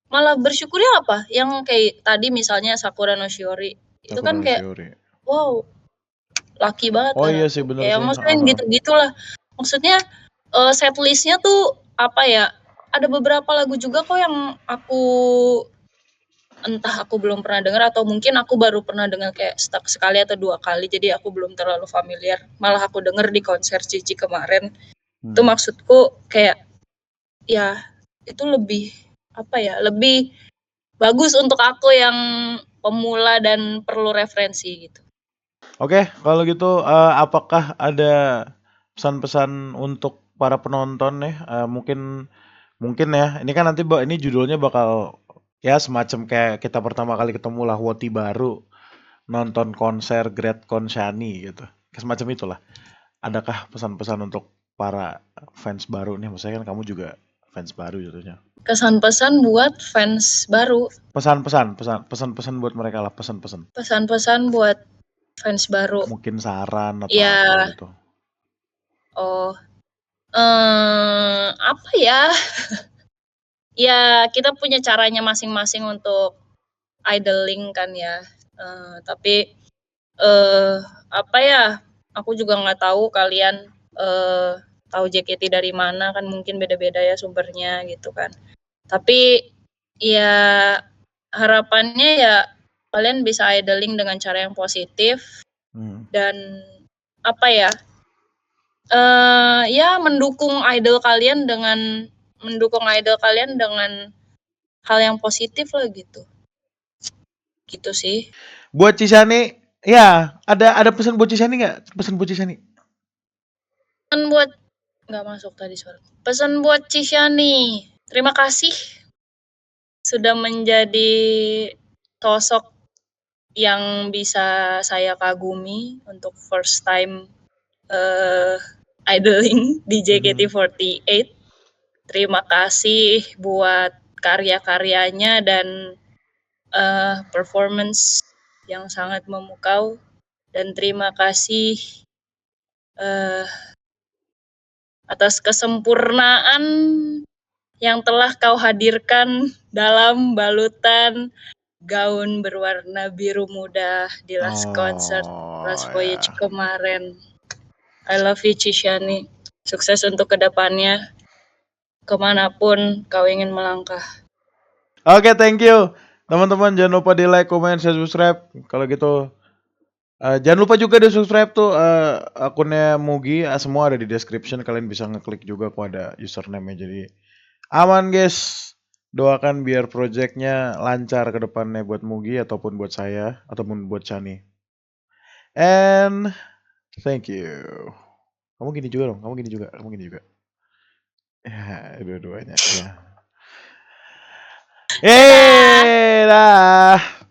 malah bersyukurnya apa? Yang kayak tadi misalnya Sakura no Shiori. Itu Sakura kan no kayak Shiori. wow, lucky banget Oh kan iya aku. sih, bener Kayak sih. maksudnya yang gitu-gitulah. Maksudnya setlistnya tuh apa ya? Ada beberapa lagu juga kok yang aku entah aku belum pernah dengar atau mungkin aku baru pernah dengar kayak sekali atau 2 kali, jadi aku belum terlalu familiar. Malah aku denger di konser Cici kemarin. Itu maksudku kayak, ya itu lebih, apa ya, lebih bagus untuk aku yang pemula dan perlu referensi gitu. Oke, kalau gitu apakah ada pesan-pesan untuk para penonton ya? Mungkin ya. Ini kan nanti ini judulnya bakal ya semacam kayak kita pertama kali ketemu lah Woti baru nonton konser Great Konshani gitu. Semacam itulah. Adakah pesan-pesan untuk para fans baru nih? Maksudnya kan kamu juga fans baru jatuhnya. Kesan-pesan buat fans baru. Pesan-pesan buat mereka lah, pesan-pesan. Pesan-pesan buat fans baru. Mungkin saran atau Ya, apa gitu. oh, apa ya? Ya kita punya caranya masing-masing untuk idling kan ya. Tapi apa ya? Aku juga nggak tahu kalian tahu JKT dari mana kan mungkin beda-beda ya sumbernya gitu kan. Tapi ya harapannya ya kalian bisa idling dengan cara yang positif dan apa ya? Ya mendukung idol kalian dengan hal yang positif lah gitu. Gitu sih. Buat Cisani, ya ada pesan buat Cisani nggak? Pesan buat Cisani. Pesan buat nggak masuk tadi suara. Pesan buat Cisyani, terima kasih sudah menjadi sosok yang bisa saya kagumi untuk first time idling di JKT48. Terima kasih buat karya-karyanya dan performance yang sangat memukau dan terima kasih atas kesempurnaan yang telah kau hadirkan dalam balutan gaun berwarna biru muda di last concert Last Voyage kemarin. I love you Cisyani. Sukses untuk kedepannya kemanapun kau ingin melangkah. Oke, thank you. Teman-teman jangan lupa di like, comment, share, subscribe. Kalau gitu jangan lupa juga di subscribe tuh akunnya Mugi. Semua ada di description. Kalian bisa ngeklik juga kok ada username-nya. Jadi aman guys. Doakan biar projectnya lancar ke depannya buat Mugi ataupun buat saya ataupun buat Chani. And thank you. Kamu gini juga dong. Kamu gini juga. Ya, dua-duanya. Ya. Dah.